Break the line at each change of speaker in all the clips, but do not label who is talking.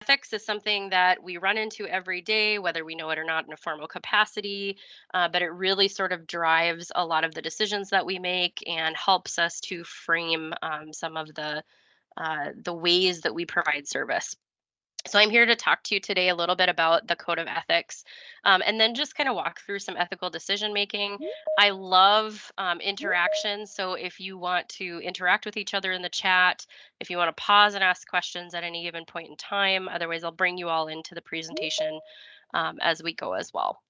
ethics is something that we run into every day, whether we know it or not in a formal capacity, but it really sort of drives a lot of the decisions that we make and helps us to frame some of the ways that we provide service. So I'm here to talk to you today a little bit about the code of ethics, and then just kind of walk through some ethical decision making. I love interaction. So if you want to interact with each other in the chat, if you want to pause and ask questions at any given point in time, otherwise I'll bring you all into the presentation as we go as well.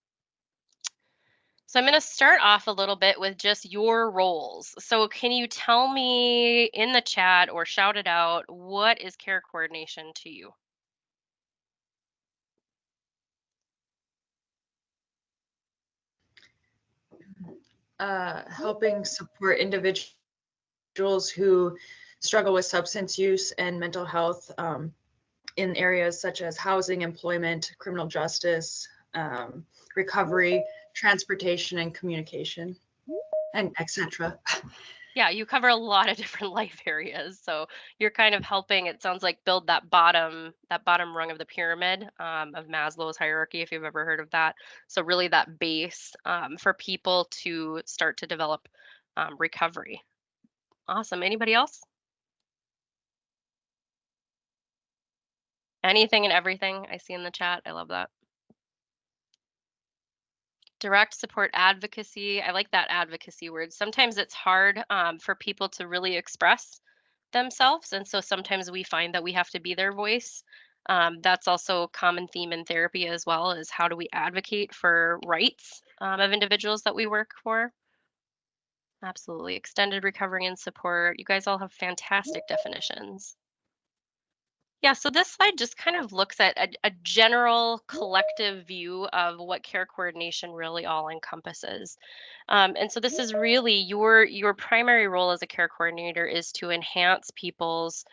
So I'm going to start off a little bit with just your roles. So can you tell me in the chat or shout it out, what is care coordination to you?
Helping support individuals who struggle with substance use and mental health in areas such as housing, employment, criminal justice, recovery, transportation, and communication, and etc.
Yeah, you cover a lot of different life areas. So you're kind of helping, it sounds like, build that bottom rung of the pyramid of Maslow's hierarchy, if you've ever heard of that. So really that base for people to start to develop recovery. Awesome. Anybody else? Anything and everything I see in the chat. I love that. Direct support advocacy. I like that advocacy word. Sometimes it's hard for people to really express themselves. And so sometimes we find that we have to be their voice. That's also a common theme in therapy as well, is how do we advocate for rights of individuals that we work for? Absolutely. Extended recovery and support. You guys all have fantastic definitions. Yeah, so this slide just kind of looks at a general collective view of what care coordination really all encompasses. And so this is really your primary role as a care coordinator is to enhance people's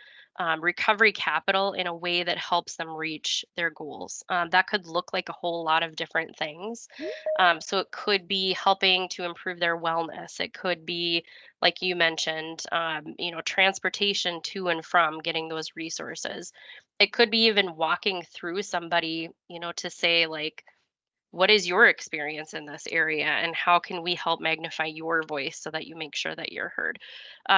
recovery capital in a way that helps them reach their goals. That could look like a whole lot of different things. So it could be helping to improve their wellness. It could be, like you mentioned, transportation to and from getting those resources. It could be even walking through somebody, to say like, what is your experience in this area and how can we help magnify your voice so that you make sure that you're heard.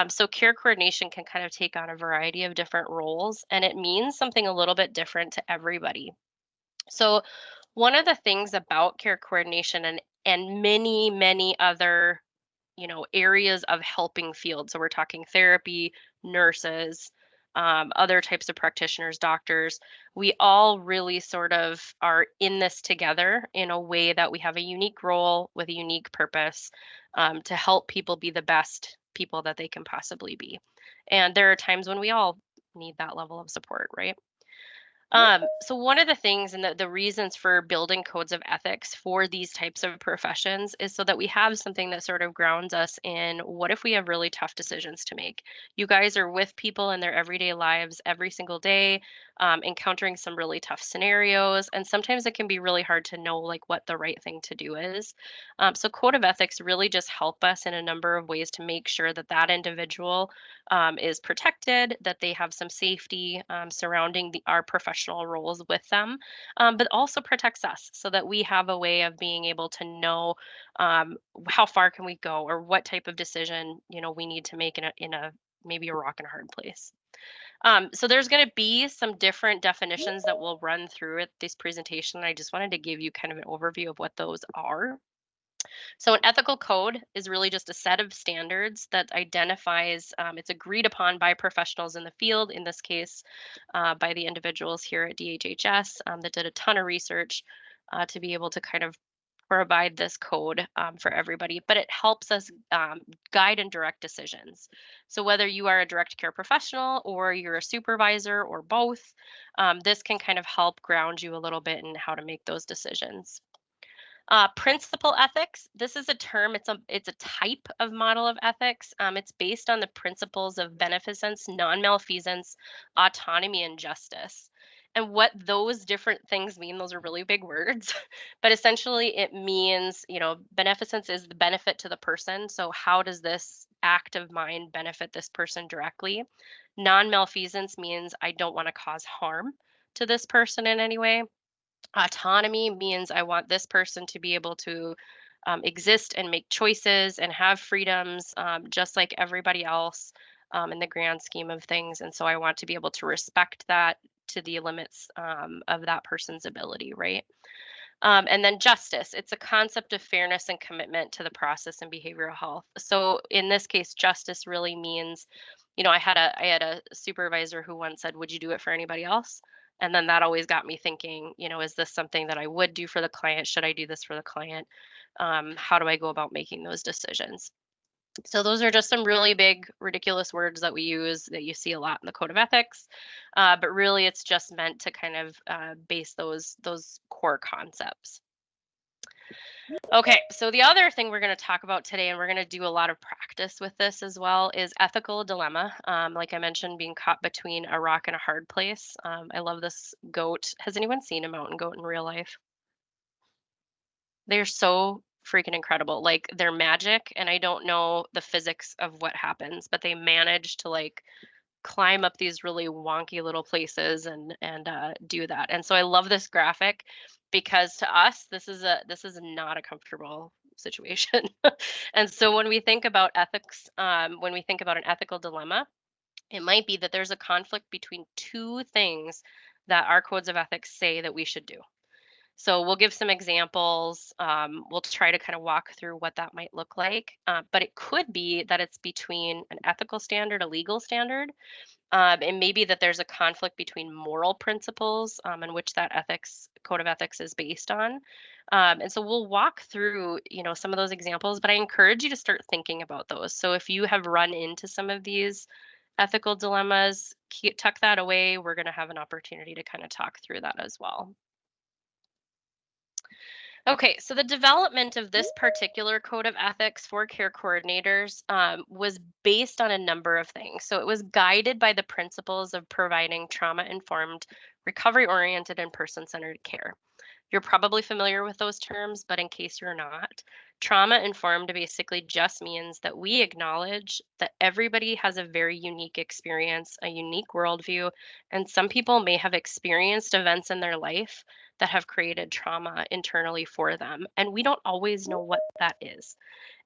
So care coordination can kind of take on a variety of different roles and it means something a little bit different to everybody. So one of the things about care coordination and many other areas of helping fields, so we're talking therapy, nurses, other types of practitioners, doctors, we all really sort of are in this together in a way that we have a unique role with a unique purpose to help people be the best people that they can possibly be. And there are times when we all need that level of support, right? So one of the things and the reasons for building codes of ethics for these types of professions is so that we have something that sort of grounds us in what if we have really tough decisions to make. You guys are with people in their everyday lives every single day, encountering some really tough scenarios, and sometimes it can be really hard to know like what the right thing to do is. So code of ethics really just help us in a number of ways to make sure that that individual is protected, that they have some safety surrounding our professional roles with them, but also protects us so that we have a way of being able to know how far can we go or what type of decision we need to make in a maybe a rock and a hard place. So there's going to be some different definitions that we'll run through at this presentation. I just wanted to give you kind of an overview of what those are. So, an ethical code is really just a set of standards that identifies, it's agreed upon by professionals in the field, in this case, by the individuals here at DHHS that did a ton of research to be able to kind of provide this code for everybody, but it helps us guide and direct decisions. So, whether you are a direct care professional or you're a supervisor or both, this can kind of help ground you a little bit in how to make those decisions. Principal ethics. This is a term. It's a type of model of ethics. It's based on the principles of beneficence, non-malfeasance, autonomy, and justice. And what those different things mean, those are really big words, but essentially it means, beneficence is the benefit to the person. So how does this act of mine benefit this person directly? Non-malfeasance means I don't want to cause harm. to this person in any way. Autonomy means I want this person to be able to exist and make choices and have freedoms just like everybody else in the grand scheme of things. And so I want to be able to respect that to the limits of that person's ability, right? And then justice, it's a concept of fairness and commitment to the process and behavioral health. So in this case, justice really means, I had a supervisor who once said, "Would you do it for anybody else?" And then that always got me thinking, is this something that I would do for the client? Should I do this for the client? How do I go about making those decisions? So those are just some really big, ridiculous words that we use that you see a lot in the code of ethics, but really it's just meant to kind of base those core concepts. Okay, so the other thing we're going to talk about today, and we're going to do a lot of practice with this as well, is ethical dilemma. Like I mentioned, being caught between a rock and a hard place. I love this goat. Has anyone seen a mountain goat in real life? They're so freaking incredible. Like they're magic, and I don't know the physics of what happens, but they manage to like climb up these really wonky little places and do that. And so I love this graphic because to us this is not a comfortable situation. And so when we think about ethics, when we think about an ethical dilemma, it might be that there's a conflict between two things that our codes of ethics say that we should do. So we'll give some examples. We'll try to kind of walk through what that might look like. But it could be that it's between an ethical standard, a legal standard, and maybe that there's a conflict between moral principles in which that ethics code of ethics is based on. And so we'll walk through, some of those examples, but I encourage you to start thinking about those. So if you have run into some of these ethical dilemmas, tuck that away. We're going to have an opportunity to kind of talk through that as well. Okay, so the development of this particular code of ethics for care coordinators was based on a number of things. So it was guided by the principles of providing trauma-informed, recovery-oriented, and person-centered care. You're probably familiar with those terms, but in case you're not, trauma-informed basically just means that we acknowledge that everybody has a very unique experience, a unique worldview, and some people may have experienced events in their life that have created trauma internally for them. And we don't always know what that is.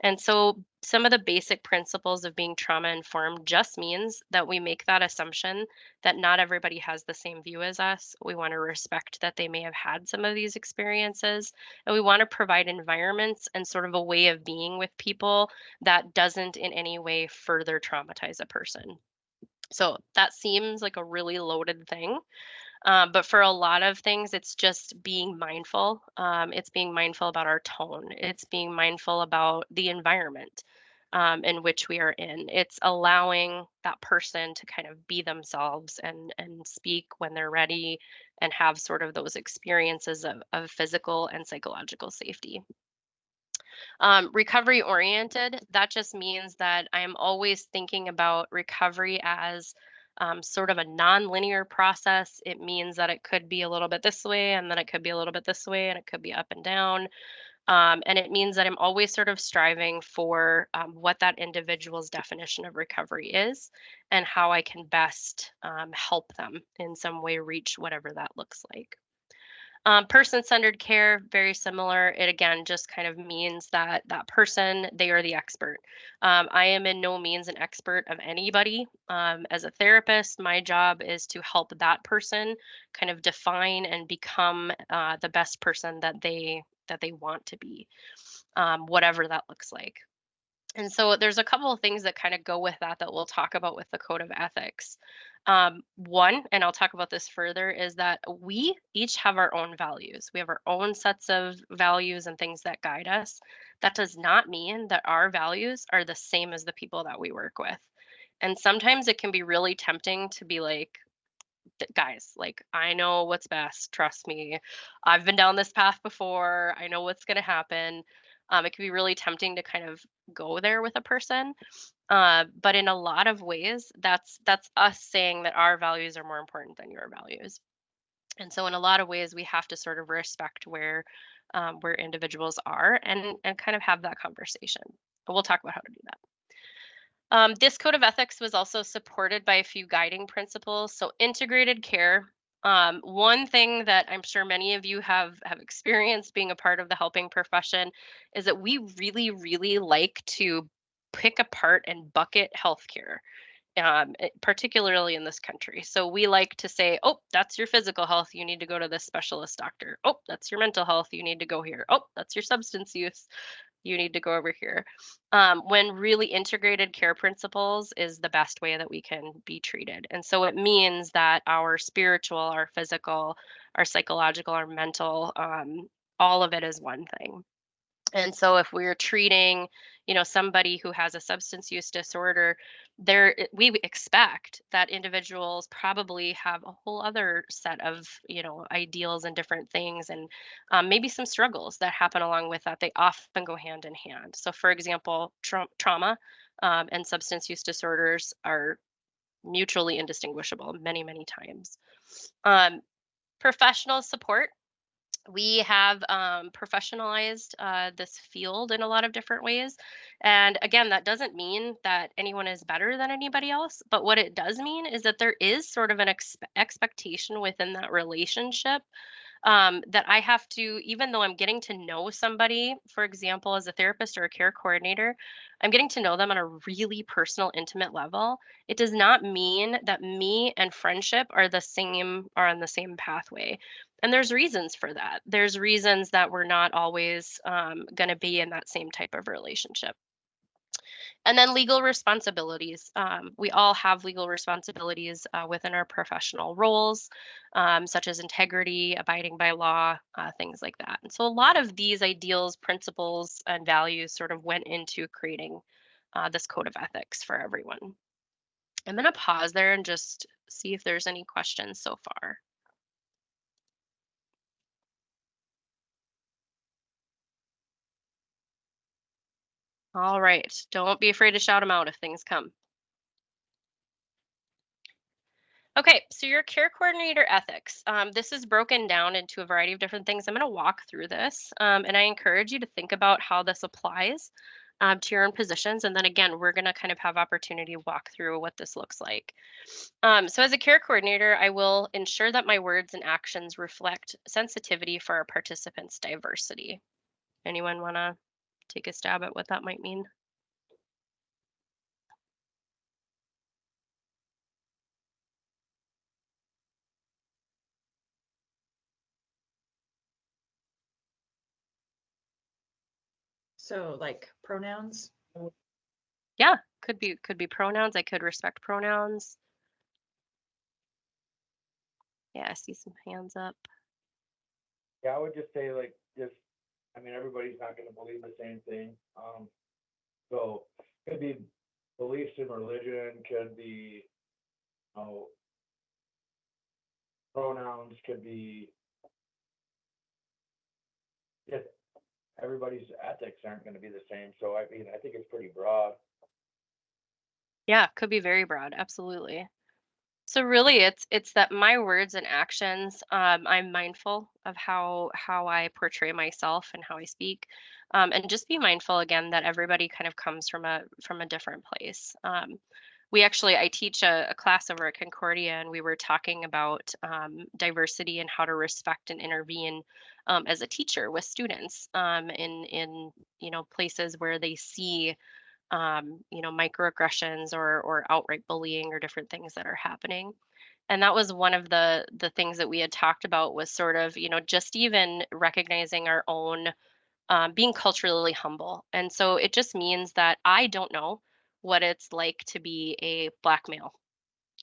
And so some of the basic principles of being trauma informed just means that we make that assumption that not everybody has the same view as us. We want to respect that they may have had some of these experiences, and we want to provide environments and sort of a way of being with people that doesn't in any way further traumatize a person. So that seems like a really loaded thing. But for a lot of things, it's just being mindful. It's being mindful about our tone. It's being mindful about the environment in which we are in. It's allowing that person to kind of be themselves and speak when they're ready and have sort of those experiences of physical and psychological safety. Recovery oriented, that just means that I am always thinking about recovery as sort of a non-linear process. It means that it could be a little bit this way, and then it could be a little bit this way, and it could be up and down. And it means that I'm always sort of striving for what that individual's definition of recovery is and how I can best help them in some way reach whatever that looks like. Person-centered care, very similar. It again just kind of means that that person, they are the expert. I am in no means an expert of anybody. As a therapist, my job is to help that person kind of define and become the best person that they want to be, whatever that looks like. And so there's a couple of things that kind of go with that we'll talk about with the code of ethics. One, and I'll talk about this further, is that we each have our own values. We have our own sets of values and things that guide us. That does not mean that our values are the same as the people that we work with. And sometimes it can be really tempting to be like, guys, like, I know what's best. Trust me. I've been down this path before. I know what's going to happen. It can be really tempting to kind of go there with a person. But in a lot of ways, that's us saying that our values are more important than your values. And so in a lot of ways, we have to sort of respect where individuals are and kind of have that conversation. But we'll talk about how to do that. This code of ethics was also supported by a few guiding principles. So integrated care One thing that I'm sure many of you have experienced being a part of the helping profession is that we really, really like to pick apart and bucket healthcare, particularly in this country. So we like to say, oh, that's your physical health. You need to go to this specialist doctor. Oh, that's your mental health. You need to go here. Oh, that's your substance use. You need to go over here. When really integrated care principles is the best way that we can be treated. And so it means that our spiritual, our physical, our psychological, our mental, all of it is one thing. And so if we're treating, somebody who has a substance use disorder, we expect that individuals probably have a whole other set of, ideals and different things, and maybe some struggles that happen along with that. They often go hand in hand. So for example, trauma and substance use disorders are mutually indistinguishable many, many times. Um, Professional support, we have professionalized this field in a lot of different ways. And again, that doesn't mean that anyone is better than anybody else. But what it does mean is that there is sort of an expectation within that relationship, that I have to, even though I'm getting to know somebody, for example, as a therapist or a care coordinator, I'm getting to know them on a really personal, intimate level. It does not mean that me and friendship are on the same pathway. And there's reasons for that. There's reasons that we're not always going to be in that same type of relationship. And then legal responsibilities. We all have legal responsibilities within our professional roles, such as integrity, abiding by law, things like that. And so a lot of these ideals, principles, and values sort of went into creating this code of ethics for everyone. I'm going to pause there and just see if there's any questions so far. All right. Don't be afraid to shout them out if things come. Okay, so your care coordinator ethics. This is broken down into a variety of different things. I'm going to walk through this, and I encourage you to think about how this applies to your own positions. And then again, we're going to kind of have opportunity to walk through what this looks like. So as a care coordinator, I will ensure that my words and actions reflect sensitivity for our participants' diversity. Anyone want to take a stab at what that might mean?
So like pronouns.
Yeah, could be pronouns. I could respect pronouns. Yeah, I see some hands up.
Yeah, I would just say like just I mean everybody's not gonna believe the same thing. So could be beliefs in religion, could be oh pronouns, could be just everybody's ethics aren't gonna be the same. So I mean I think it's pretty broad.
Yeah, could be very broad. Absolutely. So really, it's that my words and actions, I'm mindful of how I portray myself and how I speak, and just be mindful again that everybody kind of comes from a different place. I teach a class over at Concordia, and we were talking about diversity and how to respect and intervene as a teacher with students in places where they see microaggressions or outright bullying or different things that are happening. And that was one of the things that we had talked about, was sort of, just even recognizing our own being culturally humble. And so it just means that I don't know what it's like to be a Black male.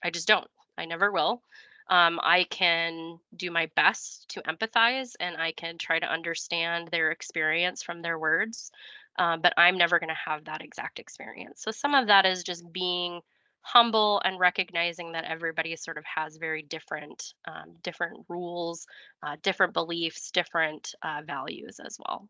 I just don't. I never will. I can do my best to empathize, and I can try to understand their experience from their words. But I'm never going to have that exact experience. So some of that is just being humble and recognizing that everybody sort of has very different rules, different beliefs, different values as well.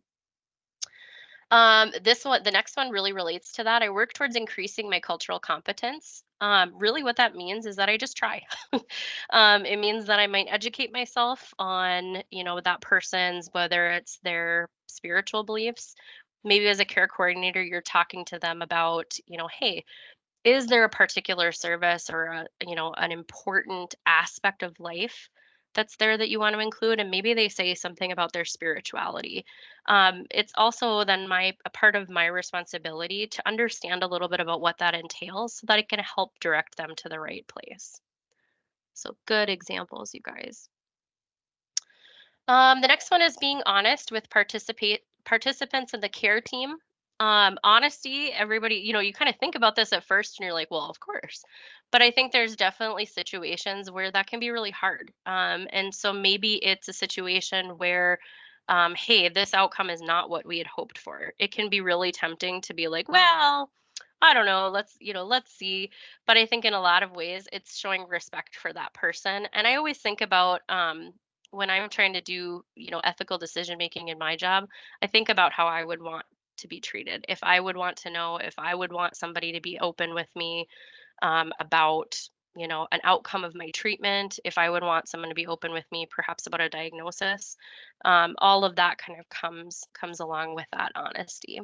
The next one really relates to that. I work towards increasing my cultural competence. Really, what that means is that I just try. It means that I might educate myself on, that person's, whether it's their spiritual beliefs. Maybe as a care coordinator, you're talking to them about, hey, is there a particular service or an important aspect of life that's there that you want to include, and maybe they say something about their spirituality. It's also then a part of my responsibility to understand a little bit about what that entails so that I can help direct them to the right place. So good examples, you guys. The next one is being honest with participants in the care team. Honesty, everybody, you kind of think about this at first and you're like, well, of course. But I think there's definitely situations where that can be really hard. And so maybe it's a situation where, hey, this outcome is not what we had hoped for. It can be really tempting to be like, well, I don't know, let's see. But I think in a lot of ways, it's showing respect for that person. And I always think about, when I'm trying to do, ethical decision making in my job, I think about how I would want to be treated. If I would want to know, if I would want somebody to be open with me about, an outcome of my treatment, if I would want someone to be open with me, perhaps about a diagnosis, all of that kind of comes along with that honesty.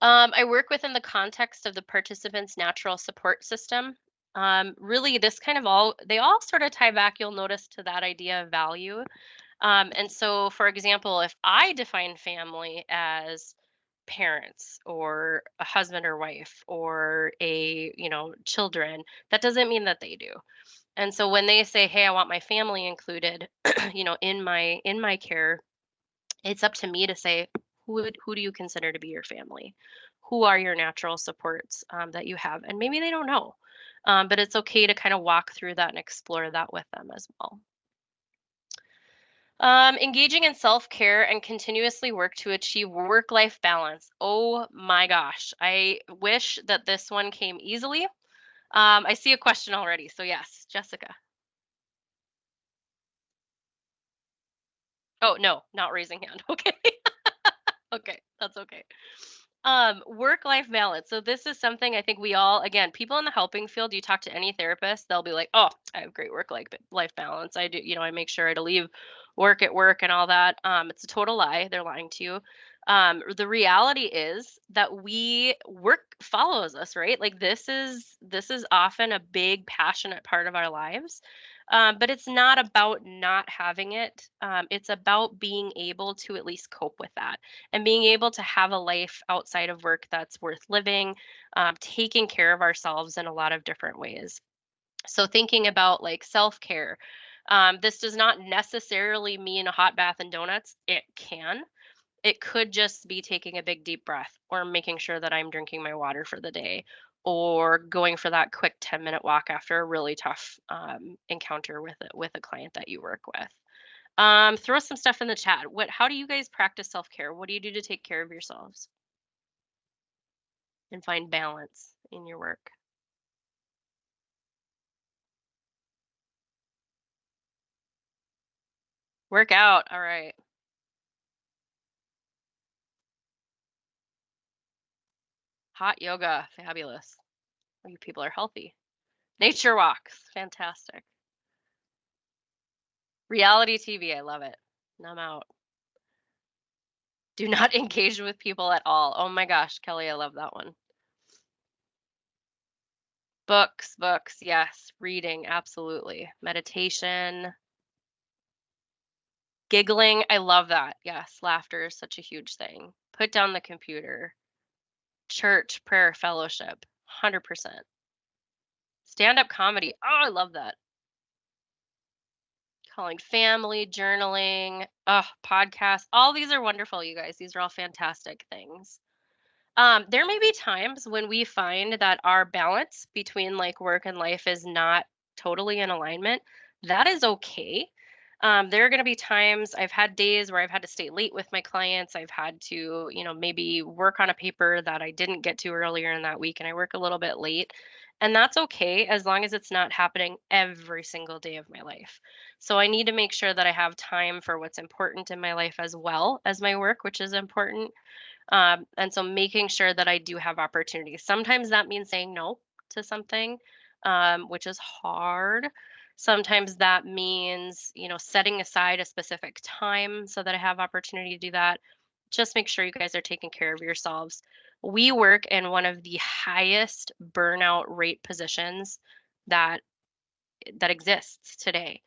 I work within the context of the participants' natural support system. Really, this kind of they all sort of tie back, you'll notice, to that idea of value. And so, for example, if I define family as parents or a husband or wife or children, that doesn't mean that they do. And so when they say, hey, I want my family included, in my care, it's up to me to say, who do you consider to be your family? Who are your natural supports that you have? And maybe they don't know, but it's okay to kind of walk through that and explore that with them as well. Engaging in self-care and continuously work to achieve work-life balance. Oh my gosh, I wish that this one came easily. I see a question already, so yes, Jessica. Oh, no, not raising hand. Okay. Okay, that's okay. Work-life balance. So this is something I think we all, again, people in the helping field, you talk to any therapist, they'll be like, oh, I have great work-life balance. I do, I make sure to leave work at work and all that. It's a total lie. They're lying to you. The reality is that work follows us, right? Like this is often a big passionate part of our lives. But it's not about not having it. It's about being able to at least cope with that and being able to have a life outside of work that's worth living, taking care of ourselves in a lot of different ways. So thinking about like self-care, this does not necessarily mean a hot bath and donuts. It can. It could just be taking a big deep breath or making sure that I'm drinking my water for the day or going for that quick 10-minute walk after a really tough encounter with a client that you work with. Throw some stuff in the chat. How do you guys practice self-care? What do you do to take care of yourselves and find balance in your work? Work out. All right. Hot yoga. Fabulous. You people are healthy. Nature walks. Fantastic. Reality TV. I love it. I'm out. Do not engage with people at all. Oh my gosh, Kelly, I love that one. Books, yes. Reading, absolutely. Meditation. Giggling, I love that. Yes, laughter is such a huge thing. Put down the computer. Church, prayer, fellowship, 100%. Stand-up comedy, oh, I love that. Calling family, journaling, podcasts. All these are wonderful, you guys. These are all fantastic things. There may be times when we find that our balance between like work and life is not totally in alignment. That is okay. There are going to be times I've had days where I've had to stay late with my clients. I've had to, maybe work on a paper that I didn't get to earlier in that week and I work a little bit late. And that's okay as long as it's not happening every single day of my life. So I need to make sure that I have time for what's important in my life as well as my work, which is important. And so making sure that I do have opportunities. Sometimes that means saying no to something, which is hard. Sometimes that means, setting aside a specific time so that I have opportunity to do that. Just make sure you guys are taking care of yourselves. We work in one of the highest burnout rate positions that exists today.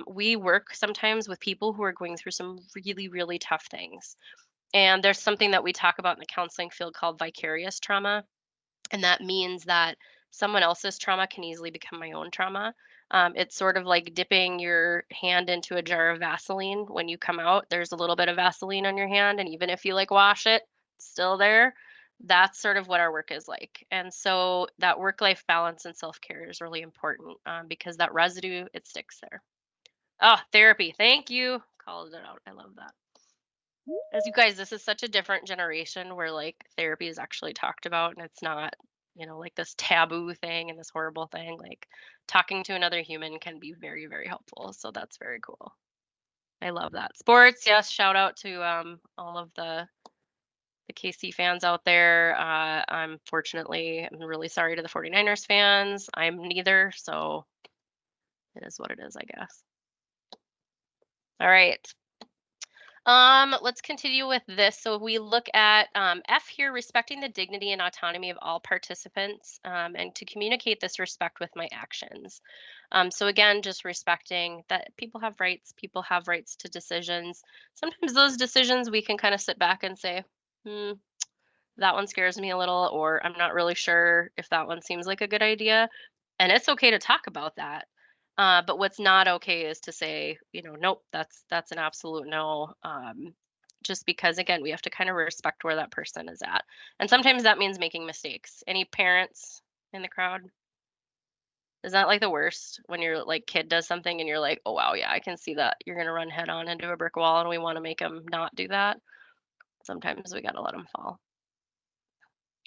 We work sometimes with people who are going through some really, really tough things. And there's something that we talk about in the counseling field called vicarious trauma. And that means that someone else's trauma can easily become my own trauma. It's sort of like dipping your hand into a jar of Vaseline. When you come out, there's a little bit of Vaseline on your hand. And even if you like wash it, it's still there. That's sort of what our work is like. And so that work life balance and self care is really important because that residue, it sticks there. Oh, therapy. Thank you. Called it out. I love that. As you guys, this is such a different generation where like therapy is actually talked about and it's not, like this taboo thing and this horrible thing. Like talking to another human can be very, very helpful. So that's very cool. I love that. Sports, yes, shout out to all of the KC fans out there. I'm really sorry to the 49ers fans. I'm neither, so it is what it is, I guess. All right. Let's continue with this. So we look at F here, respecting the dignity and autonomy of all participants, and to communicate this respect with my actions. So again, just respecting that people have rights to decisions. Sometimes those decisions we can kind of sit back and say, that one scares me a little, or I'm not really sure if that one seems like a good idea. And it's okay to talk about that. But what's not okay is to say, nope, that's an absolute no. Just because, again, we have to kind of respect where that person is at. And sometimes that means making mistakes. Any parents in the crowd? Is that like the worst when your like kid does something and you're like, oh, wow, yeah, I can see that you're going to run head on into a brick wall and we want to make them not do that. Sometimes we got to let them fall.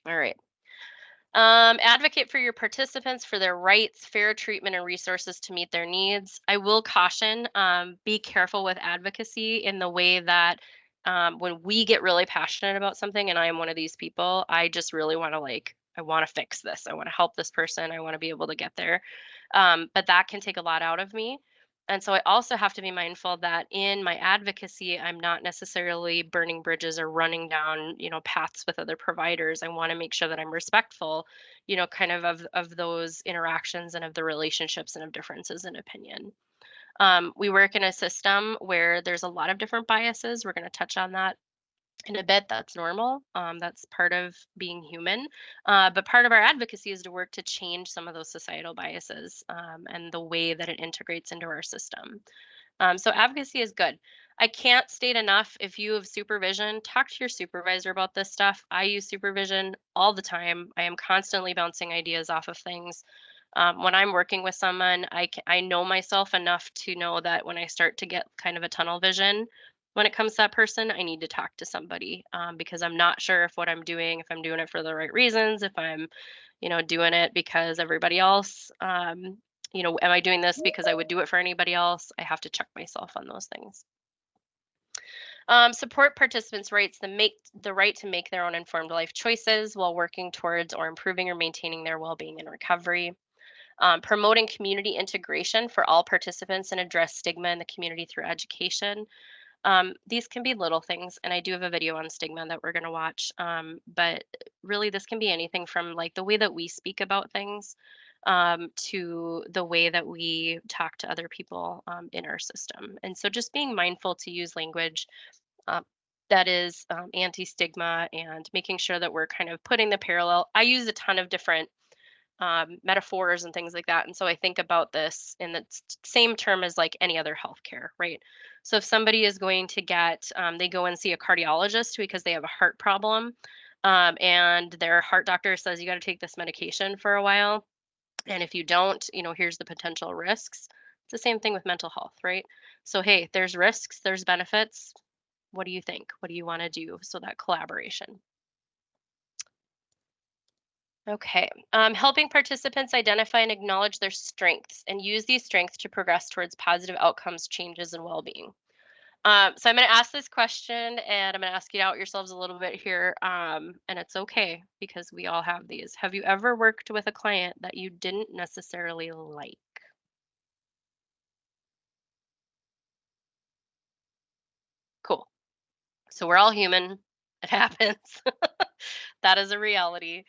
All right. Advocate for your participants for their rights, fair treatment, and resources to meet their needs. I will caution, be careful with advocacy in the way that when we get really passionate about something, and I am one of these people, I just really want to I want to fix this. I want to help this person. I want to be able to get there. But that can take a lot out of me. And so I also have to be mindful that in my advocacy, I'm not necessarily burning bridges or running down, paths with other providers. I want to make sure that I'm respectful, kind of those interactions and of the relationships and of differences in opinion. We work in a system where there's a lot of different biases. We're going to touch on that in a bit. That's normal. That's part of being human. But part of our advocacy is to work to change some of those societal biases and the way that it integrates into our system. So advocacy is good. I can't state enough, if you have supervision, talk to your supervisor about this stuff. I use supervision all the time. I am constantly bouncing ideas off of things. When I'm working with someone, I know myself enough to know that when I start to get kind of a tunnel vision, when it comes to that person, I need to talk to somebody because I'm not sure if what I'm doing, if I'm doing it for the right reasons, if I'm, doing it because everybody else, am I doing this because I would do it for anybody else? I have to check myself on those things. Support participants' rights the right to make their own informed life choices while working towards or improving or maintaining their well-being and recovery. Promoting community integration for all participants and address stigma in the community through education. These can be little things, and I do have a video on stigma that we're going to watch. But really, this can be anything from like the way that we speak about things to the way that we talk to other people in our system. And so just being mindful to use language that is anti-stigma and making sure that we're kind of putting the parallel. I use a ton of different metaphors and things like that. And so I think about this in the same term as like any other healthcare, right? So if somebody is going to get, they go and see a cardiologist because they have a heart problem, and their heart doctor says you got to take this medication for a while. And if you don't, here's the potential risks. It's the same thing with mental health, right? So, hey, there's risks, there's benefits. What do you think? What do you want to do? So that collaboration. Okay, helping participants identify and acknowledge their strengths and use these strengths to progress towards positive outcomes, changes, and well-being. So I'm going to ask this question and I'm going to ask you to out yourselves a little bit here. And it's okay because we all have these. Have you ever worked with a client that you didn't necessarily like? Cool. So we're all human. It happens. That is a reality.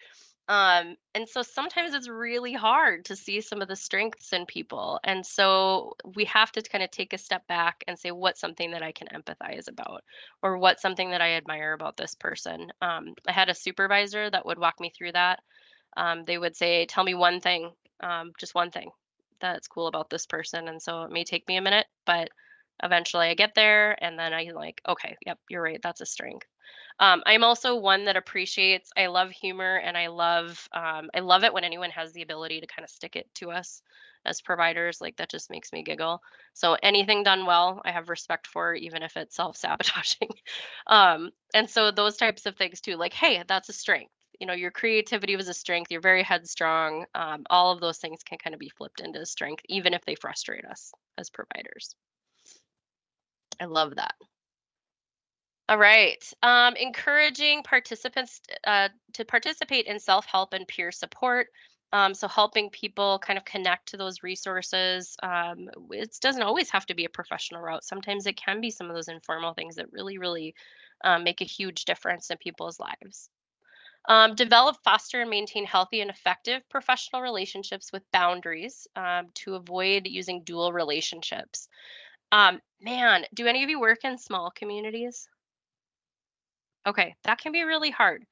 And so sometimes it's really hard to see some of the strengths in people. And so we have to kind of take a step back and say, what's something that I can empathize about, or what's something that I admire about this person. I had a supervisor that would walk me through that. They would say, tell me one thing, just one thing that's cool about this person. And so it may take me a minute, but eventually I get there and then I like, okay, yep, you're right. That's a strength. I'm also one that appreciates, I love humor and I love it when anyone has the ability to kind of stick it to us as providers. Like that just makes me giggle. So anything done well, I have respect for, even if it's self-sabotaging. And so those types of things too, like, hey, that's a strength. You know, your creativity was a strength. You're very headstrong. All of those things can kind of be flipped into a strength, even if they frustrate us as providers. I love that. All right. Encouraging participants to participate in self-help and peer support. So helping people kind of connect to those resources. It doesn't always have to be a professional route. Sometimes it can be some of those informal things that really, really make a huge difference in people's lives. Develop, foster, and maintain healthy and effective professional relationships with boundaries to avoid using dual relationships. Man, do any of you work in small communities? Okay, that can be really hard.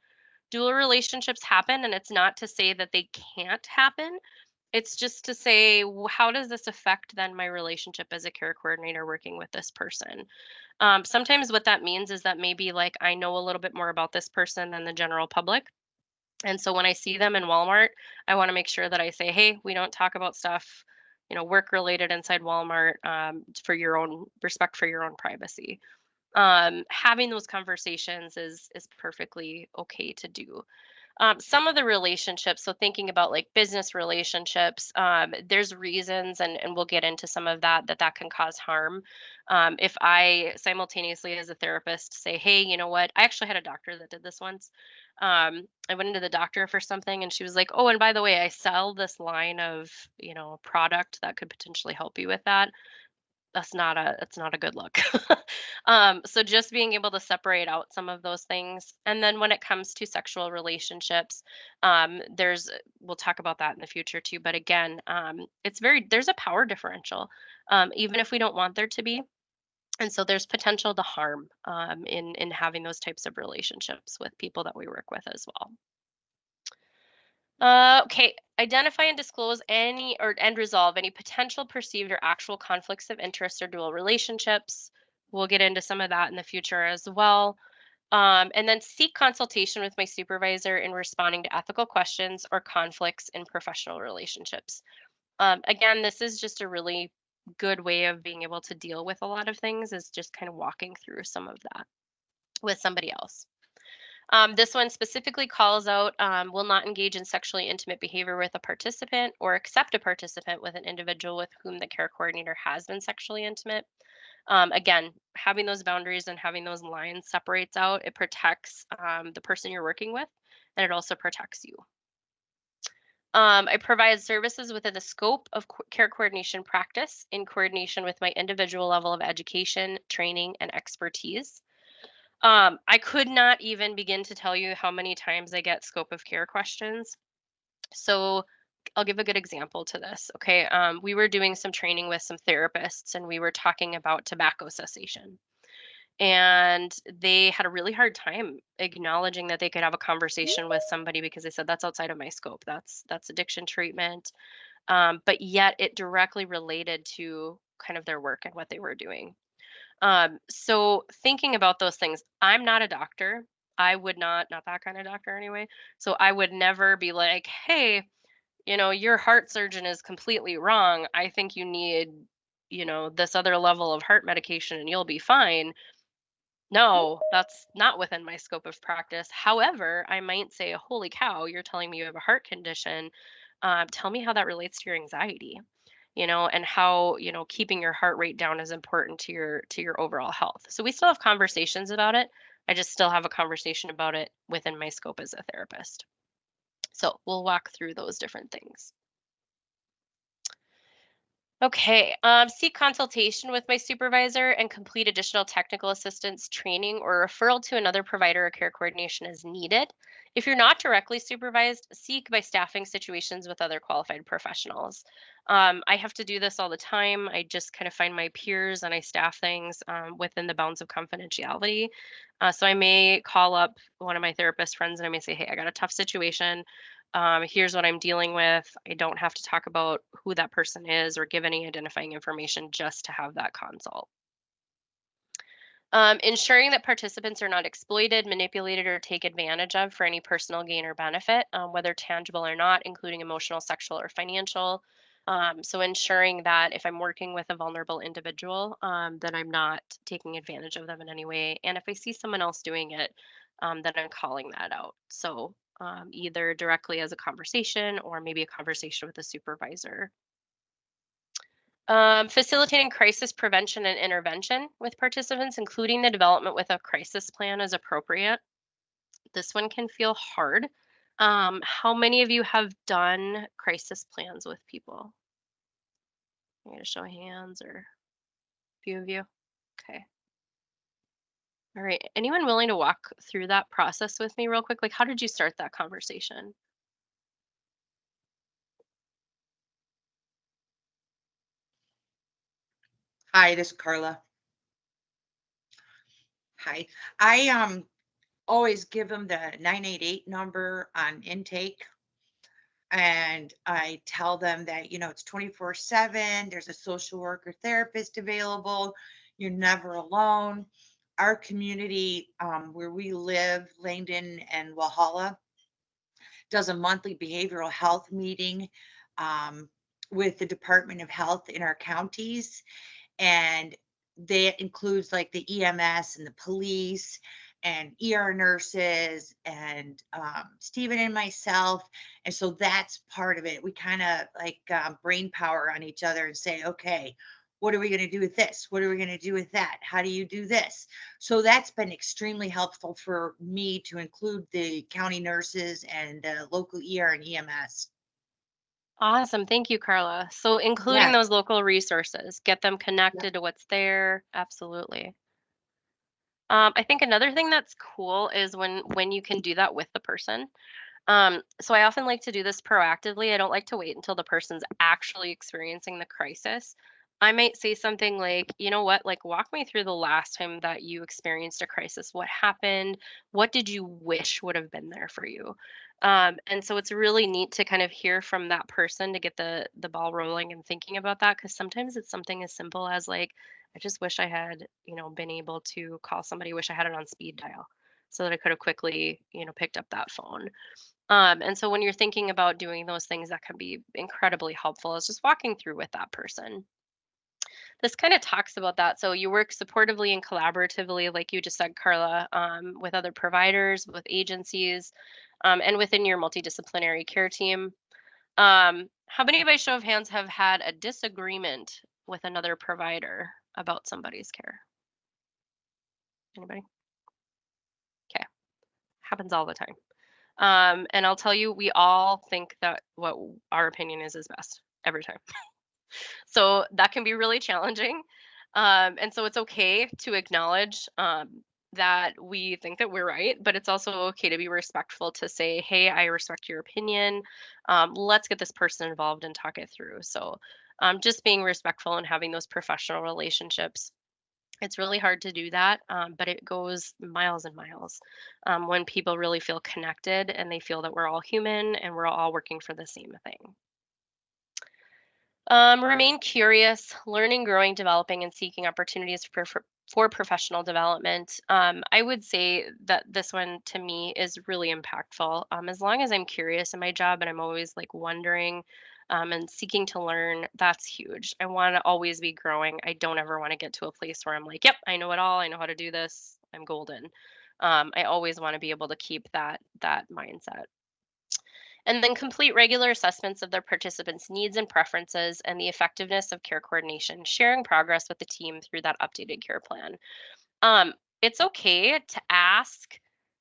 Dual relationships happen, and it's not to say that they can't happen. It's just to say, how does this affect then my relationship as a care coordinator working with this person? Sometimes what that means is that maybe like I know a little bit more about this person than the general public. And so when I see them in Walmart, I want to make sure that I say, hey, we don't talk about stuff, work related inside Walmart for your own respect for your own privacy. Having those conversations is perfectly okay to do. Some of the relationships, so thinking about like business relationships, there's reasons, and we'll get into some of that can cause harm. If I simultaneously as a therapist say, hey, you know what, I actually had a doctor that did this once. I went into the doctor for something and she was like, oh, and by the way, I sell this line of product that could potentially help you with that. That's not a good look. So just being able to separate out some of those things, and then when it comes to sexual relationships, we'll talk about that in the future too. But again, there's a power differential, even if we don't want there to be, and so there's potential to harm in having those types of relationships with people that we work with as well. Okay, identify and disclose any and resolve any potential perceived or actual conflicts of interest or dual relationships. We'll get into some of that in the future as well. And then seek consultation with my supervisor in responding to ethical questions or conflicts in professional relationships. Again, this is just a really good way of being able to deal with a lot of things, is just kind of walking through some of that with somebody else. This one specifically calls out will not engage in sexually intimate behavior with a participant or accept a participant with an individual with whom the care coordinator has been sexually intimate. Again, having those boundaries and having those lines separates out, it protects the person you're working with, and it also protects you. I provide services within the scope of care coordination practice in coordination with my individual level of education, training, and expertise. I could not even begin to tell you how many times I get scope of care questions. So I'll give a good example to this. Okay. We were doing some training with some therapists and we were talking about tobacco cessation. And they had a really hard time acknowledging that they could have a conversation with somebody because they said that's outside of my scope. That's addiction treatment. But yet it directly related to kind of their work and what they were doing. So thinking about those things, I'm not a doctor. I would not that kind of doctor anyway. So I would never be like, hey, your heart surgeon is completely wrong. I think you need, this other level of heart medication and you'll be fine. No, that's not within my scope of practice. However, I might say, holy cow, you're telling me you have a heart condition. Tell me how that relates to your anxiety, and how, keeping your heart rate down is important to your overall health. So we still have conversations about it. I just still have a conversation about it within my scope as a therapist. So we'll walk through those different things. Okay, seek consultation with my supervisor and complete additional technical assistance training or referral to another provider or care coordination as needed If you're not directly supervised, seek by staffing situations with other qualified professionals. I have to do this all the time. I just kind of find my peers and I staff things within the bounds of confidentiality. So I may call up one of my therapist friends and I may say, hey, I got a tough situation. Here's what I'm dealing with. I don't have to talk about who that person is or give any identifying information just to have that consult. Ensuring that participants are not exploited, manipulated, or take advantage of for any personal gain or benefit, whether tangible or not, including emotional, sexual, or financial. So ensuring that if I'm working with a vulnerable individual, that I'm not taking advantage of them in any way. And if I see someone else doing it, that I'm calling that out. So either directly as a conversation or maybe a conversation with a supervisor. Facilitating crisis prevention and intervention with participants, including the development with a crisis plan as appropriate. This one can feel hard. How many of you have done crisis plans with people? I'm going to show hands or a few of you. Okay. All right. Anyone willing to walk through that process with me real quick? Like, how did you start that conversation?
Hi, this is Carla. Hi. I always give them the 988 number on intake. And I tell them that, it's 24/7. There's a social worker therapist available. You're never alone. Our community, where we live, Langdon and Walhalla, does a monthly behavioral health meeting with the Department of Health in our counties. And that includes like the EMS and the police and ER nurses and Stephen and myself. And so that's part of it. We kind of like brain power on each other and say, okay, what are we going to do with this? What are we going to do with that? How do you do this? So that's been extremely helpful for me to include the county nurses and local ER and EMS.
Awesome. Thank you, Carla. So including
Yes.
those local resources, get them connected to what's there. Absolutely. I think another thing that's cool is when you can do that with the person. So I often like to do this proactively. I don't like to wait until the person's actually experiencing the crisis. I might say something like, you know what, like walk me through the last time that you experienced a crisis. What happened? What did you wish would have been there for you? And so it's really neat to kind of hear from that person to get the ball rolling and thinking about that because sometimes it's something as simple as like, I just wish I had, been able to call somebody, wish I had it on speed dial so that I could have quickly, picked up that phone. And so when you're thinking about doing those things, that can be incredibly helpful is just walking through with that person. This kind of talks about that. So you work supportively and collaboratively, like you just said, Carla, with other providers, with agencies, and within your multidisciplinary care team. How many by show of hands have had a disagreement with another provider about somebody's care? Anybody? Okay. Happens all the time. And I'll tell you, we all think that what our opinion is best every time. So that can be really challenging. And so it's okay to acknowledge that we think that we're right, but it's also okay to be respectful to say, hey, I respect your opinion. Let's get this person involved and talk it through. So just being respectful and having those professional relationships. It's really hard to do that, but it goes miles and miles when people really feel connected and they feel that we're all human and we're all working for the same thing. Remain curious, learning, growing, developing, and seeking opportunities for professional development. I would say that this one to me is really impactful. As long as I'm curious in my job and I'm always like wondering and seeking to learn, that's huge. I want to always be growing. I don't ever want to get to a place where I'm like, yep, I know it all. I know how to do this. I'm golden. I always want to be able to keep that mindset. And then complete regular assessments of their participants' needs and preferences and the effectiveness of care coordination, sharing progress with the team through that updated care plan. It's okay to ask,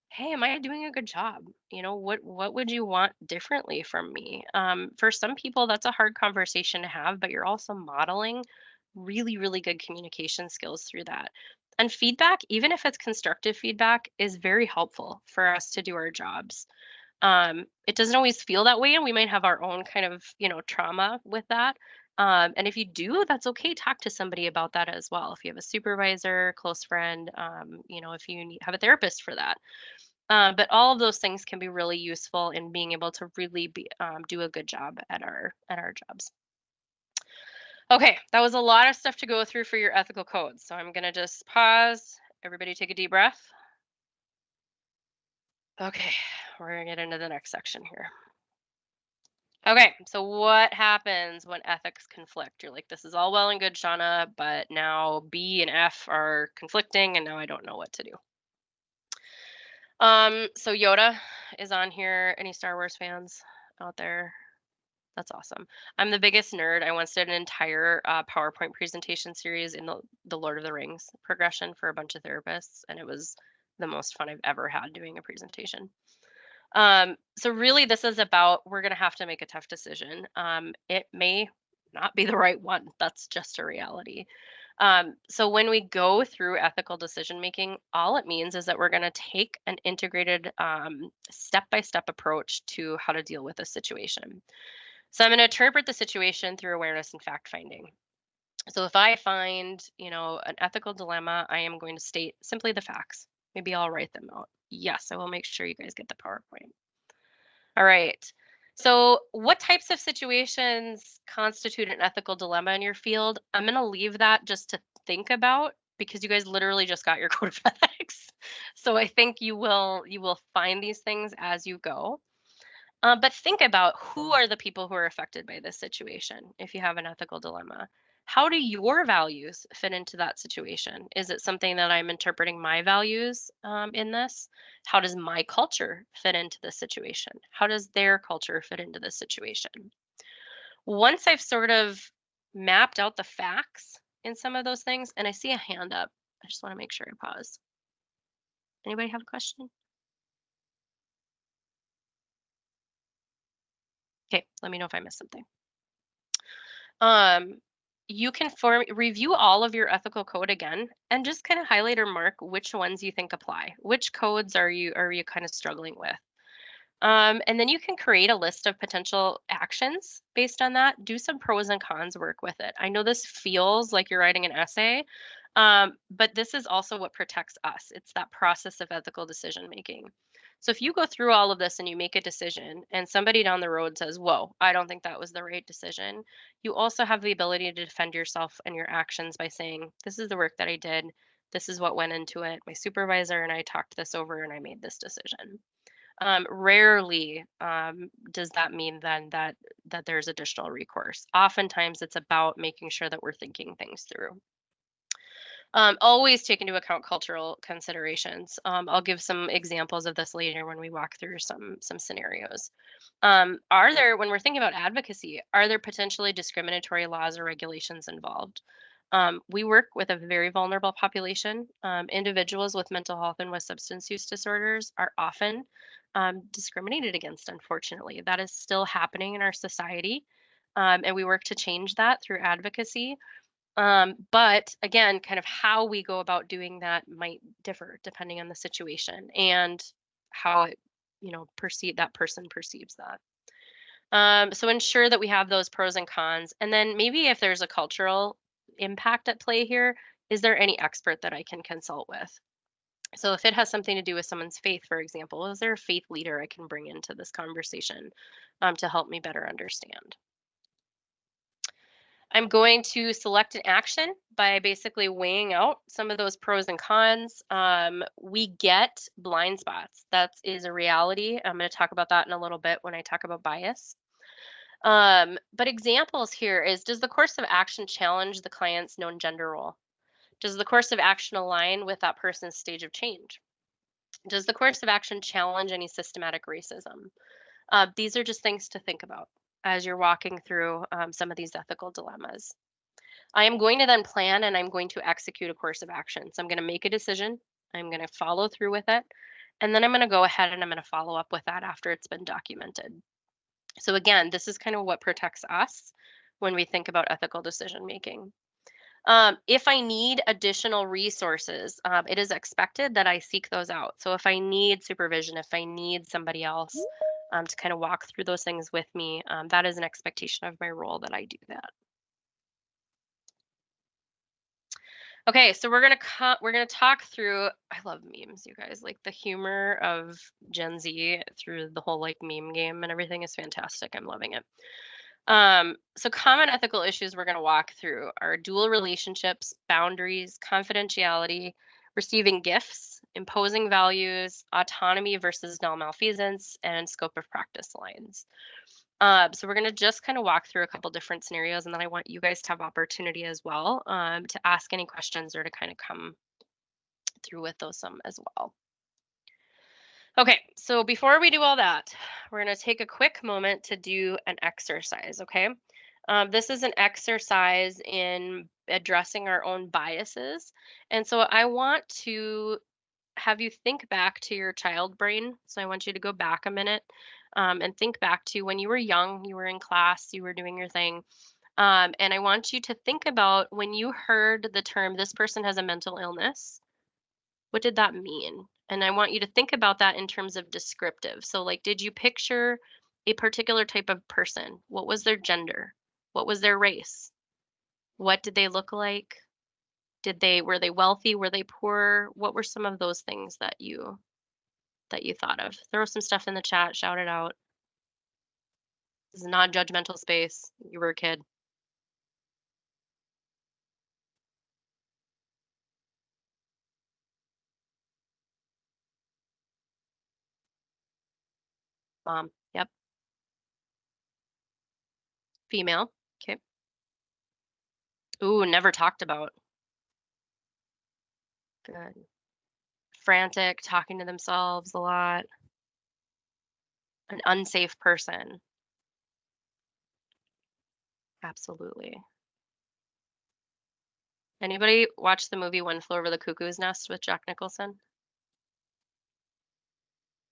hey, am I doing a good job? What would you want differently from me? For some people, that's a hard conversation to have, but you're also modeling really, really good communication skills through that. And feedback, even if it's constructive feedback, is very helpful for us to do our jobs. It doesn't always feel that way, and we might have our own kind of, trauma with that. And if you do, that's okay. Talk to somebody about that as well. If you have a supervisor, close friend, if you have a therapist for that. But all of those things can be really useful in being able to really do a good job at our jobs. Okay, that was a lot of stuff to go through for your ethical codes. So I'm gonna just pause. Everybody take a deep breath. Okay, we're gonna get into the next section here. Okay, so what happens when ethics conflict? You're like, this is all well and good, Shauna, but now B and F are conflicting, and now I don't know what to do. So Yoda is on here. Any Star Wars fans out there? That's awesome. I'm the biggest nerd. I once did an entire PowerPoint presentation series in the Lord of the Rings progression for a bunch of therapists, and it was the most fun I've ever had doing a presentation. So really, this is about, we're going to have to make a tough decision. It may not be the right one. That's just a reality. So when we go through ethical decision making, all it means is that we're going to take an integrated step-by-step approach to how to deal with a situation. So I'm going to interpret the situation through awareness and fact finding. So if I find, an ethical dilemma, I am going to state simply the facts. Maybe I'll write them out. Yes, I will make sure you guys get the PowerPoint. All right. So what types of situations constitute an ethical dilemma in your field? I'm going to leave that just to think about, because you guys literally just got your code of ethics. So I think you will find these things as you go. But think about, who are the people who are affected by this situation if you have an ethical dilemma? How do your values fit into that situation? Is it something that I'm interpreting my values in this? How does my culture fit into this situation? How does their culture fit into this situation? Once I've sort of mapped out the facts in some of those things, and I see a hand up, I just want to make sure I pause. Anybody have a question? Okay, let me know if I missed something. You can review all of your ethical code again and just kind of highlight or mark which ones you think apply. Which codes are you kind of struggling with? And then you can create a list of potential actions based on that. Do some pros and cons work with it. I know this feels like you're writing an essay, but this is also what protects us. It's that process of ethical decision making. So if you go through all of this and you make a decision and somebody down the road says, whoa, I don't think that was the right decision, you also have the ability to defend yourself and your actions by saying, this is the work that I did. This is what went into it. My supervisor and I talked this over and I made this decision. Rarely does that mean then that there's additional recourse. Oftentimes it's about making sure that we're thinking things through. Always take into account cultural considerations. I'll give some examples of this later when we walk through some scenarios. When we're thinking about advocacy, are there potentially discriminatory laws or regulations involved? We work with a very vulnerable population. Individuals with mental health and with substance use disorders are often discriminated against, unfortunately. That is still happening in our society. And we work to change that through advocacy. But again, kind of how we go about doing that might differ depending on the situation and how it, that person perceives that. So ensure that we have those pros and cons. And then maybe if there's a cultural impact at play here, is there any expert that I can consult with? So if it has something to do with someone's faith, for example, is there a faith leader I can bring into this conversation to help me better understand? I'm going to select an action by basically weighing out some of those pros and cons. We get blind spots. That is a reality. I'm going to talk about that in a little bit when I talk about bias. But examples here is, does the course of action challenge the client's known gender role? Does the course of action align with that person's stage of change? Does the course of action challenge any systematic racism? These are just things to think about as you're walking through some of these ethical dilemmas. I am going to then plan and I'm going to execute a course of action. So I'm going to make a decision. I'm going to follow through with it. And then I'm going to go ahead and I'm going to follow up with that after it's been documented. So again, this is kind of what protects us when we think about ethical decision making. If I need additional resources, it is expected that I seek those out. So if I need supervision, if I need somebody else to kind of walk through those things with me, that is an expectation of my role that I do that. Okay, so we're gonna talk through. I love memes, you guys. Like the humor of Gen Z through the whole like meme game and everything is fantastic. I'm loving it. So common ethical issues we're going to walk through are dual relationships, boundaries, confidentiality, receiving gifts, imposing values, autonomy versus non-malfeasance, and scope of practice lines. So we're going to just kind of walk through a couple different scenarios, and then I want you guys to have opportunity as well to ask any questions or to kind of come through with those some as well. Okay, so before we do all that, we're going to take a quick moment to do an exercise, okay? This is an exercise in addressing our own biases. And so I want to have you think back to your child brain. So I want you to go back a minute and think back to when you were young, you were in class, you were doing your thing. And I want you to think about when you heard the term, this person has a mental illness. What did that mean? And I want you to think about that in terms of descriptive. So, like, did you picture a particular type of person? What was their gender? What was their race? What did they look like? Were they wealthy? Were they poor? What were some of those things that you thought of? Throw some stuff in the chat, shout it out. This is a non-judgmental space. You were a kid. Mom. Yep. Female. Okay. Ooh, never talked about. Good. Frantic, talking to themselves a lot. An unsafe person. Absolutely. Anybody watch the movie One Flew Over the Cuckoo's Nest with Jack Nicholson?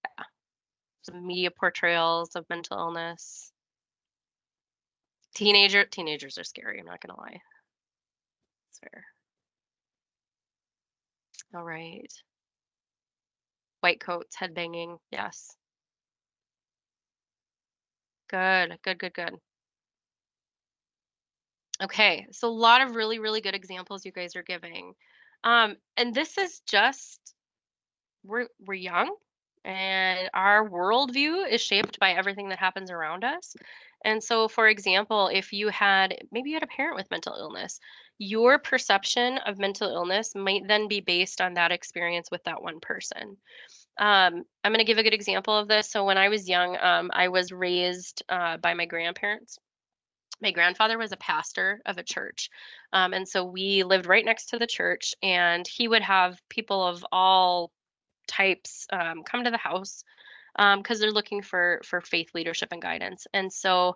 Yeah. Some media portrayals of mental illness. Teenagers are scary, I'm not gonna lie. It's fair. All right. White coats, headbanging, yes. Good, good, good, good. Okay, so a lot of really, really good examples you guys are giving. And this is just, we're young and our worldview is shaped by everything that happens around us. And so, for example, if maybe you had a parent with mental illness, your perception of mental illness might then be based on that experience with that one person. I'm going to give a good example of this. So when I was young, I was raised by my grandparents. My grandfather was a pastor of a church. And so we lived right next to the church, and he would have people of all types come to the house because they're looking for faith leadership and guidance. And so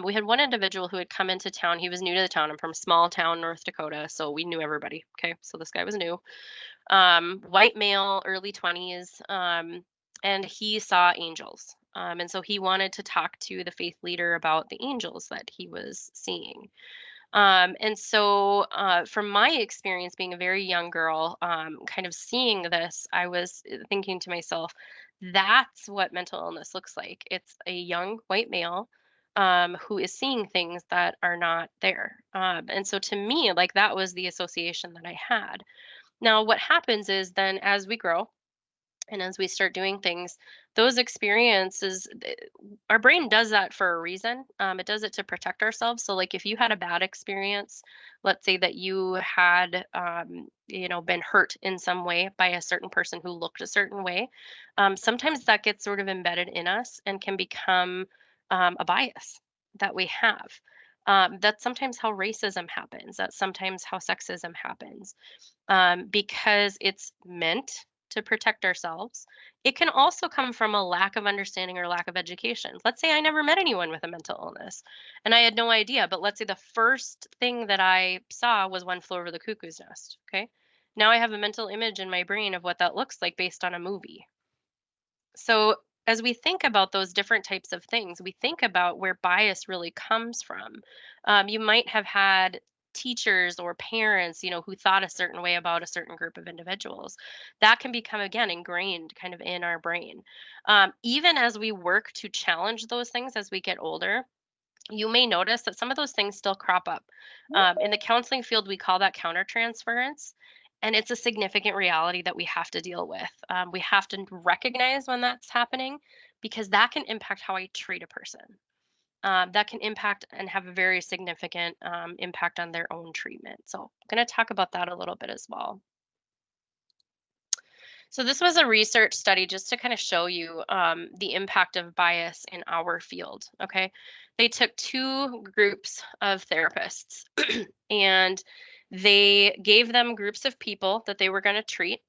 we had one individual who had come into town. He was new to the town. I'm from small town, North Dakota, so we knew everybody. Okay, so this guy was new. White male, early 20s, and he saw angels. And so he wanted to talk to the faith leader about the angels that he was seeing. And so, from my experience being a very young girl, kind of seeing this, I was thinking to myself, that's what mental illness looks like. It's a young white male who is seeing things that are not there. And so, to me, like that was the association that I had. Now, what happens is then as we grow, and as we start doing things, those experiences, our brain does that for a reason. It does it to protect ourselves. So, like if you had a bad experience, let's say that you had, been hurt in some way by a certain person who looked a certain way, sometimes that gets sort of embedded in us and can become a bias that we have. That's sometimes how racism happens. That's sometimes how sexism happens because it's meant to protect ourselves. It can also come from a lack of understanding or lack of education. Let's say I never met anyone with a mental illness and I had no idea, but let's say the first thing that I saw was One Flew Over the Cuckoo's Nest. Okay. Now I have a mental image in my brain of what that looks like based on a movie. So as we think about those different types of things, we think about where bias really comes from. You might have had teachers or parents, you know, who thought a certain way about a certain group of individuals. That can become, again, ingrained kind of in our brain. Even as we work to challenge those things as we get older, you may notice that some of those things still crop up. In the counseling field, we call that countertransference. And it's a significant reality that we have to deal with. We have to recognize when that's happening, because that can impact how I treat a person. That can impact and have a very significant impact on their own treatment. So I'm going to talk about that a little bit as well. So this was a research study just to kind of show you the impact of bias in our field, okay? They took 2 groups of therapists and they gave them groups of people that they were going to treat.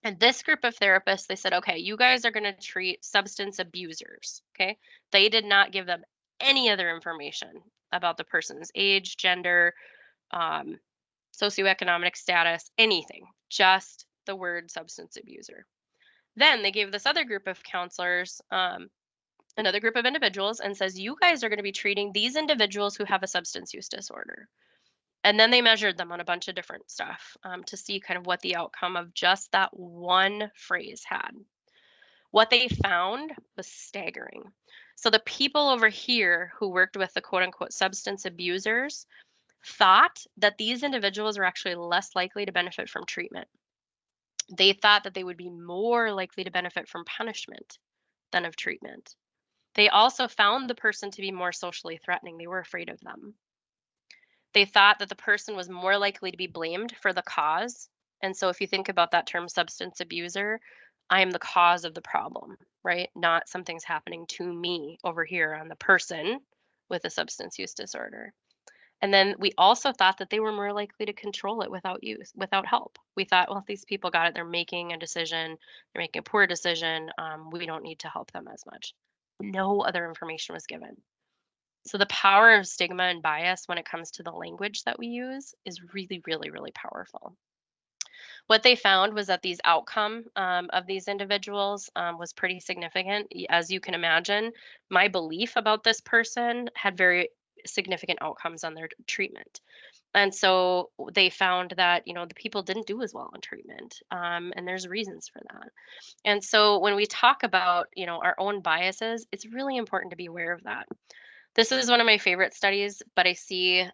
And this group of therapists, they said, okay, you guys are going to treat substance abusers, okay? They did not give them any other information about the person's age, gender, socioeconomic status, anything, just the word substance abuser. Then they gave this other group of counselors another group of individuals and says, you guys are going to be treating these individuals who have a substance use disorder. And then they measured them on a bunch of different stuff to see kind of what the outcome of just that one phrase had. What they found was staggering. So the people over here who worked with the quote unquote substance abusers thought that these individuals were actually less likely to benefit from treatment. They thought that they would be more likely to benefit from punishment than of treatment. They also found the person to be more socially threatening. They were afraid of them. They thought that the person was more likely to be blamed for the cause. And so if you think about that term substance abuser, I am the cause of the problem, right? Not something's happening to me over here on the person with a substance use disorder. And then we also thought that they were more likely to control it without help. We thought, well, if these people got it, they're making a decision, they're making a poor decision, we don't need to help them as much. No other information was given. So the power of stigma and bias when it comes to the language that we use is really, really, really powerful. What they found was that these outcome of these individuals was pretty significant. As you can imagine, my belief about this person had very significant outcomes on their treatment. And so they found that, you know, the people didn't do as well on treatment. And there's reasons for that. And so when we talk about, you know, our own biases, it's really important to be aware of that. This is one of my favorite studies, but I see,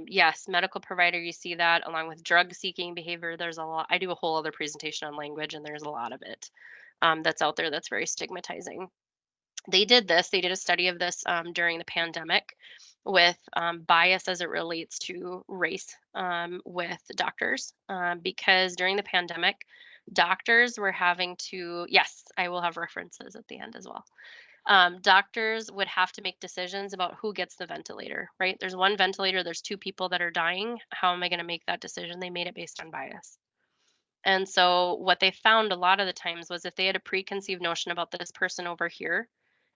yes, medical provider, you see that along with drug seeking behavior. There's a lot. I do a whole other presentation on language, and there's a lot of it that's out there that's very stigmatizing. They did a study of this during the pandemic with bias as it relates to race with doctors, because during the pandemic, doctors were having to, yes, I will have references at the end as well. Doctors would have to make decisions about who gets the ventilator, right? There's one ventilator, there's 2 people that are dying. How am I going to make that decision? They made it based on bias. And so what they found a lot of the times was if they had a preconceived notion about this person over here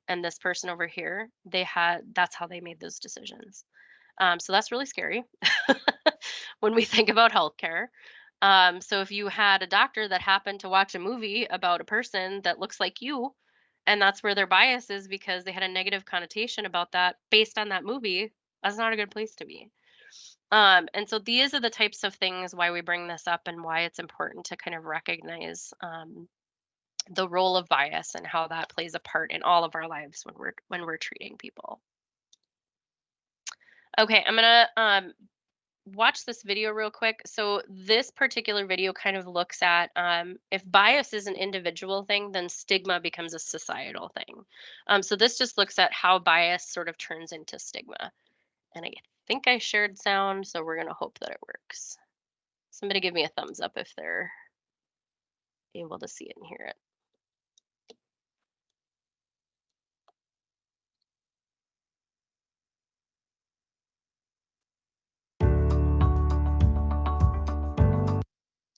and this person over here, that's how they made those decisions. So that's really scary when we think about healthcare. So if you had a doctor that happened to watch a movie about a person that looks like you, and that's where their bias is because they had a negative connotation about that based on that movie, that's not a good place to be. And so these are the types of things why we bring this up and why it's important to kind of recognize the role of bias and how that plays a part in all of our lives when we're treating people. Okay, I'm gonna watch this video real quick. So this particular video kind of looks at if bias is an individual thing, then stigma becomes a societal thing. So this just looks at how bias sort of turns into stigma. And I think I shared sound, so we're gonna hope that it works. Somebody give me a thumbs up if they're able to see it and hear it.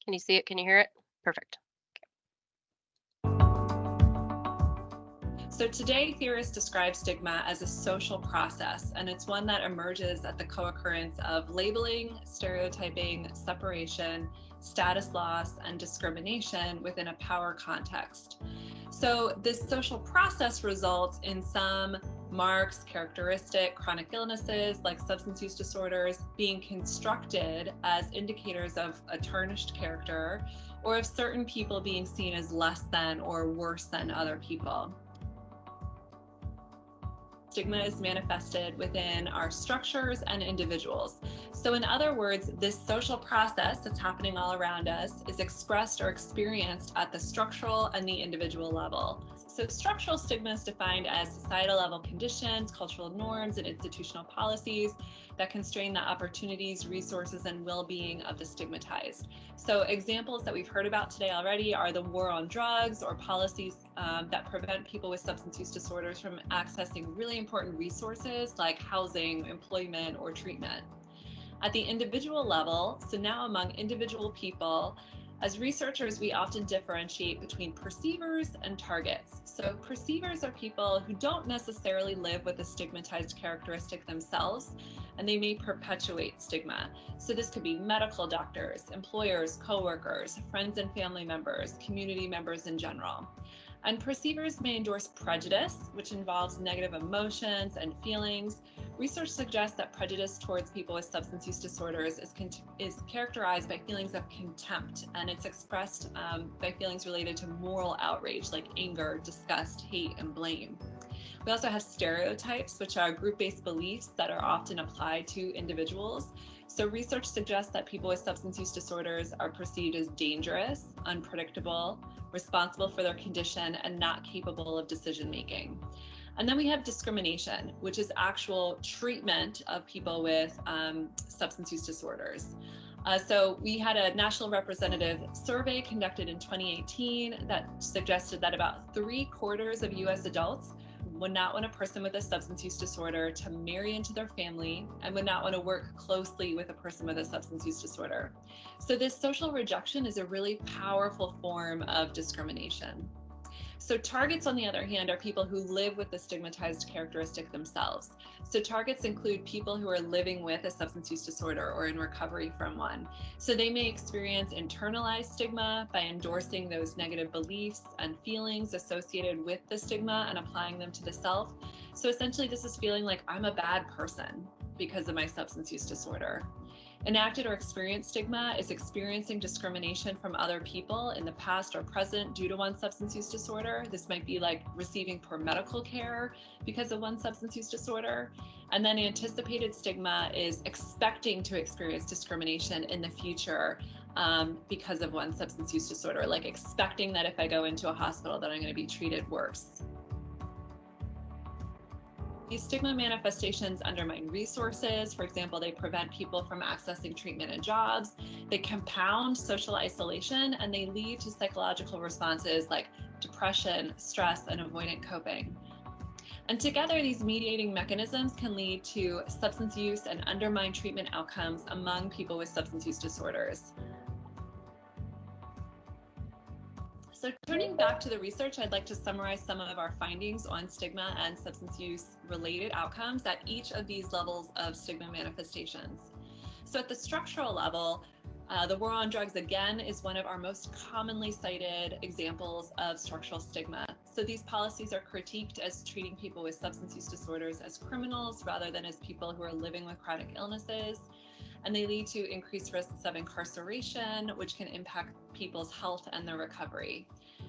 Can you see it? Can you hear it? Perfect.
So today, theorists describe stigma as a social process, and it's one that emerges at the co-occurrence of labeling, stereotyping, separation, status loss, and discrimination within a power context. So this social process results in some marks, characteristic, chronic illnesses like substance use disorders being constructed as indicators of a tarnished character, or of certain people being seen as less than or worse than other people. Stigma is manifested within our structures and individuals. So in other words, this social process that's happening all around us is expressed or experienced at the structural and the individual level. So structural stigma is defined as societal level conditions, cultural norms, and institutional policies that constrain the opportunities, resources, and well-being of the stigmatized. So examples that we've heard about today already are the war on drugs, or policies that prevent people with substance use disorders from accessing really important resources like housing, employment, or treatment. At the individual level, so now among individual people, as researchers, we often differentiate between perceivers and targets. So perceivers are people who don't necessarily live with a stigmatized characteristic themselves, and they may perpetuate stigma. So this could be medical doctors, employers, coworkers, friends and family members, community members in general. And perceivers may endorse prejudice, which involves negative emotions and feelings. Research suggests that prejudice towards people with substance use disorders is characterized by feelings of contempt, and it's expressed by feelings related to moral outrage like anger, disgust, hate, and blame. We also have stereotypes, which are group-based beliefs that are often applied to individuals. So research suggests that people with substance use disorders are perceived as dangerous, unpredictable, responsible for their condition, and not capable of decision making. And then we have discrimination, which is actual treatment of people with substance use disorders. So we had a national representative survey conducted in 2018 that suggested that about 3/4 of US adults would not want a person with a substance use disorder to marry into their family, and would not want to work closely with a person with a substance use disorder. So this social rejection is a really powerful form of discrimination. So targets, on the other hand, are people who live with the stigmatized characteristic themselves. So targets include people who are living with a substance use disorder or in recovery from one. So they may experience internalized stigma by endorsing those negative beliefs and feelings associated with the stigma and applying them to the self. So essentially this is feeling like I'm a bad person because of my substance use disorder. Enacted or experienced stigma is experiencing discrimination from other people in the past or present due to one's substance use disorder. This might be like receiving poor medical care because of one's substance use disorder. And then anticipated stigma is expecting to experience discrimination in the future because of one's substance use disorder, like expecting that if I go into a hospital that I'm going to be treated worse. These stigma manifestations undermine resources. For example, they prevent people from accessing treatment and jobs. They compound social isolation, and they lead to psychological responses like depression, stress, and avoidant coping. And together, these mediating mechanisms can lead to substance use and undermine treatment outcomes among people with substance use disorders. So turning back to the research, I'd like to summarize some of our findings on stigma and substance use related outcomes at each of these levels of stigma manifestations. So at the structural level, the war on drugs, again, is one of our most commonly cited examples of structural stigma. So these policies are critiqued as treating people with substance use disorders as criminals rather than as people who are living with chronic illnesses. And they lead to increased risks of incarceration, which can impact people's health and their recovery.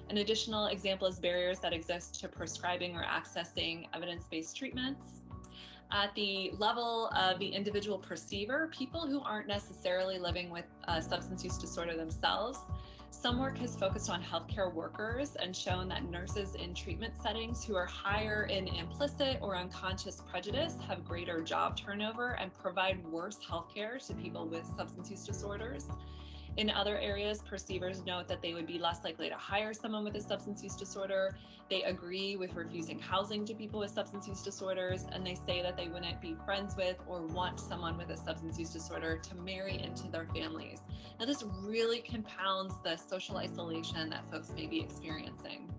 An additional example is barriers that exist to prescribing or accessing evidence-based treatments. At the level of the individual perceiver, people who aren't necessarily living with a substance use disorder themselves, some work has focused on healthcare workers and shown that nurses in treatment settings who are higher in implicit or unconscious prejudice have greater job turnover and provide worse healthcare to people with substance use disorders. In other areas, perceivers note that they would be less likely to hire someone with a substance use disorder. They agree with refusing housing to people with substance use disorders, and they say that they wouldn't be friends with or want someone with a substance use disorder to marry into their families. Now, this really compounds the social isolation that folks may be experiencing.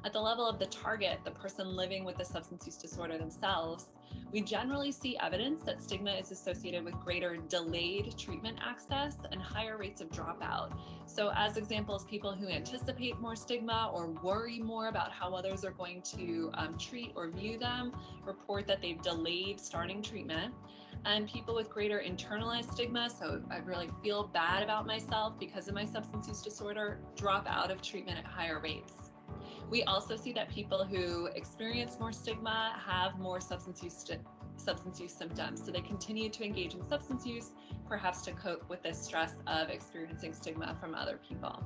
At the level of the target, the person living with the substance use disorder themselves, we generally see evidence that stigma is associated with greater delayed treatment access and higher rates of dropout. So as examples, people who anticipate more stigma or worry more about how others are going to treat or view them report that they've delayed starting treatment. And people with greater internalized stigma, so I really feel bad about myself because of my substance use disorder, drop out of treatment at higher rates. We also see that people who experience more stigma have more substance use symptoms. So they continue to engage in substance use, perhaps to cope with the stress of experiencing stigma from other people.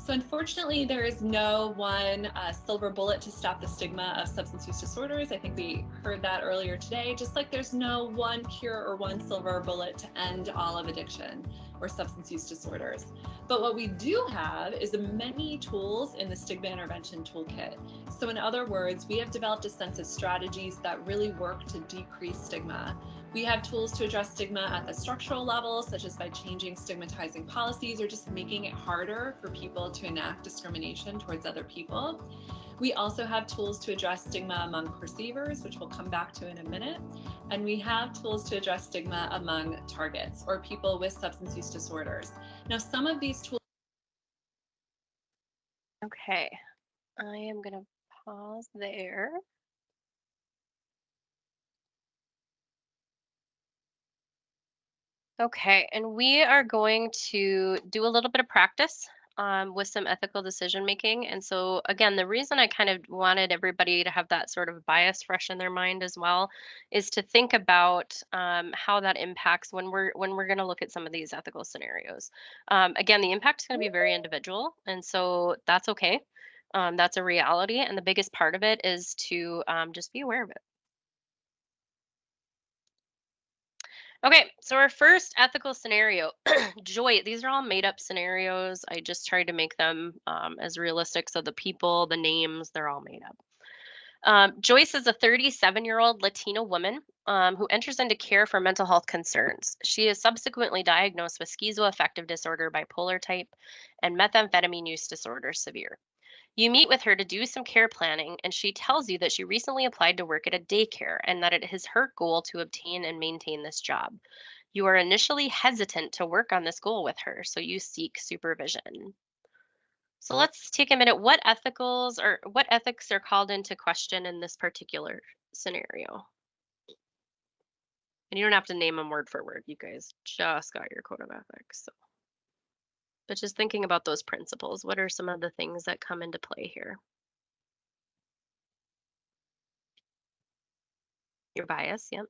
So unfortunately, there is no one silver bullet to stop the stigma of substance use disorders. I think we heard that earlier today, just like there's no one cure or one silver bullet to end all of addiction or substance use disorders. But what we do have is many tools in the stigma intervention toolkit. So in other words, we have developed a sense of strategies that really work to decrease stigma. We have tools to address stigma at the structural level, such as by changing stigmatizing policies or just making it harder for people to enact discrimination towards other people. We also have tools to address stigma among perceivers, which we'll come back to in a minute. And we have tools to address stigma among targets or people with substance use disorders. Now, some of these tools.
Okay, I am going to pause there. Okay, and we are going to do a little bit of practice with some ethical decision making. And so, again, the reason I kind of wanted everybody to have that sort of bias fresh in their mind as well is to think about how that impacts when we're going to look at some of these ethical scenarios. Again, the impact is going to be very individual, and so that's okay. That's a reality, and the biggest part of it is to just be aware of it. Okay, so our first ethical scenario, Joy, these are all made up scenarios. I just tried to make them as realistic. So the people, the names, they're all made up. Joyce is a 37-year-old Latina woman who enters into care for mental health concerns. She is subsequently diagnosed with schizoaffective disorder, bipolar type, and methamphetamine use disorder severe. You meet with her to do some care planning, and she tells you that she recently applied to work at a daycare and that it is her goal to obtain and maintain this job. You are initially hesitant to work on this goal with her, so you seek supervision. So let's take a minute. What ethics are called into question in this particular scenario? And you don't have to name them word for word. You guys just got your code of ethics. So. But just thinking about those principles, what are some of the things that come into play here? Your bias, yep.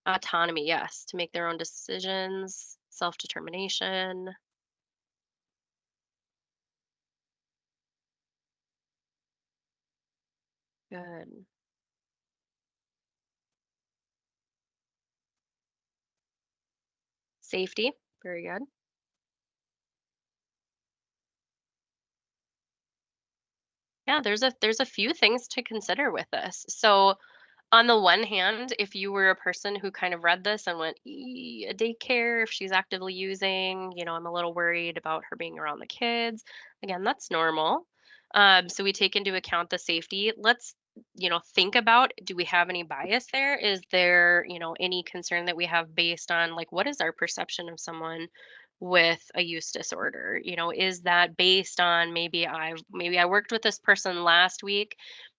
Autonomy, yes, to make their own decisions, self-determination. Good. Safety, very good. Yeah, there's a few things to consider with this. So on the one hand, if you were a person who kind of read this and went, a daycare, if she's actively using, I'm a little worried about her being around the kids. Again, that's normal. So we take into account the safety. Let's, think about, do we have any bias there? Is there, any concern that we have based on like, what is our perception of someone with a use disorder? Is that based on maybe I worked with this person last week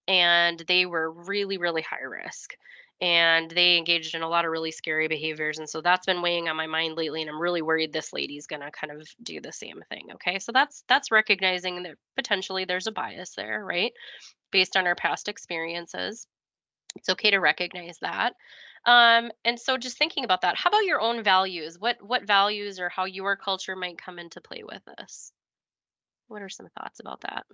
and they were really, really high risk and they engaged in a lot of really scary behaviors. And so that's been weighing on my mind lately. And I'm really worried this lady's going to kind of do the same thing. Okay. So that's recognizing that potentially there's a bias there, right? Based on our past experiences. It's okay to recognize that. And so just thinking about that, how about your own values? What values or how your culture might come into play with this? What are some thoughts about that?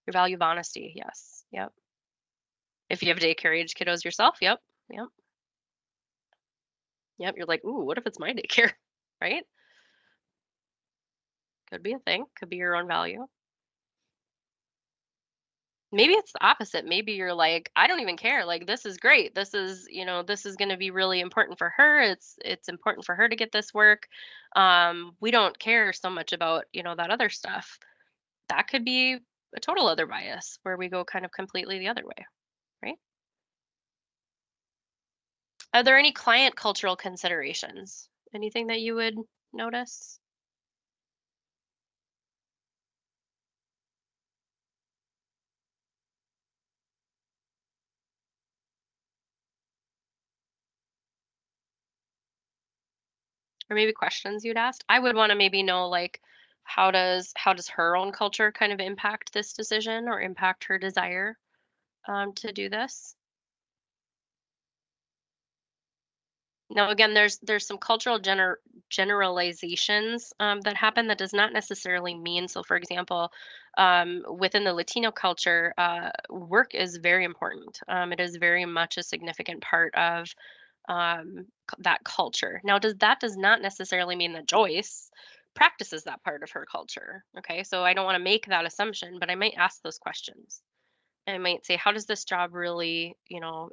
Your value of honesty, yes. Yep. If you have daycare age kiddos yourself, yep. Yep. Yep. You're like, ooh, what if it's my daycare? right? Could be a thing, could be your own value. Maybe it's the opposite. Maybe you're like, I don't even care. Like, this is great. This is, this is going to be really important for her. It's important for her to get this work. We don't care so much about, that other stuff. That could be a total other bias where we go kind of completely the other way, right? Are there any client cultural considerations? Anything that you would notice? Or maybe questions you'd asked? I would want to maybe know, like, how does her own culture kind of impact this decision or impact her desire to do this? Now, again, there's some cultural generalizations that happen. That does not necessarily mean. So, for example, within the Latino culture, work is very important. It is very much a significant part of that culture. Now, does not necessarily mean that Joyce practices that part of her culture. Okay, so I don't want to make that assumption, but I might ask those questions. I might say, how does this job really,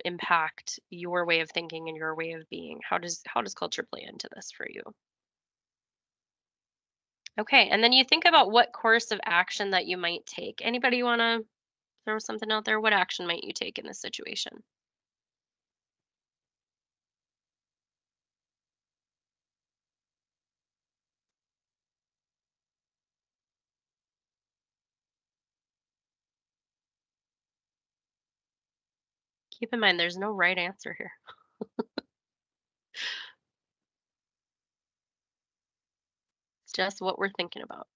impact your way of thinking and your way of being? How does culture play into this for you? Okay, and then you think about what course of action that you might take. Anybody want to throw something out there? What action might you take in this situation? Keep in mind, there's no right answer here. It's just what we're thinking about.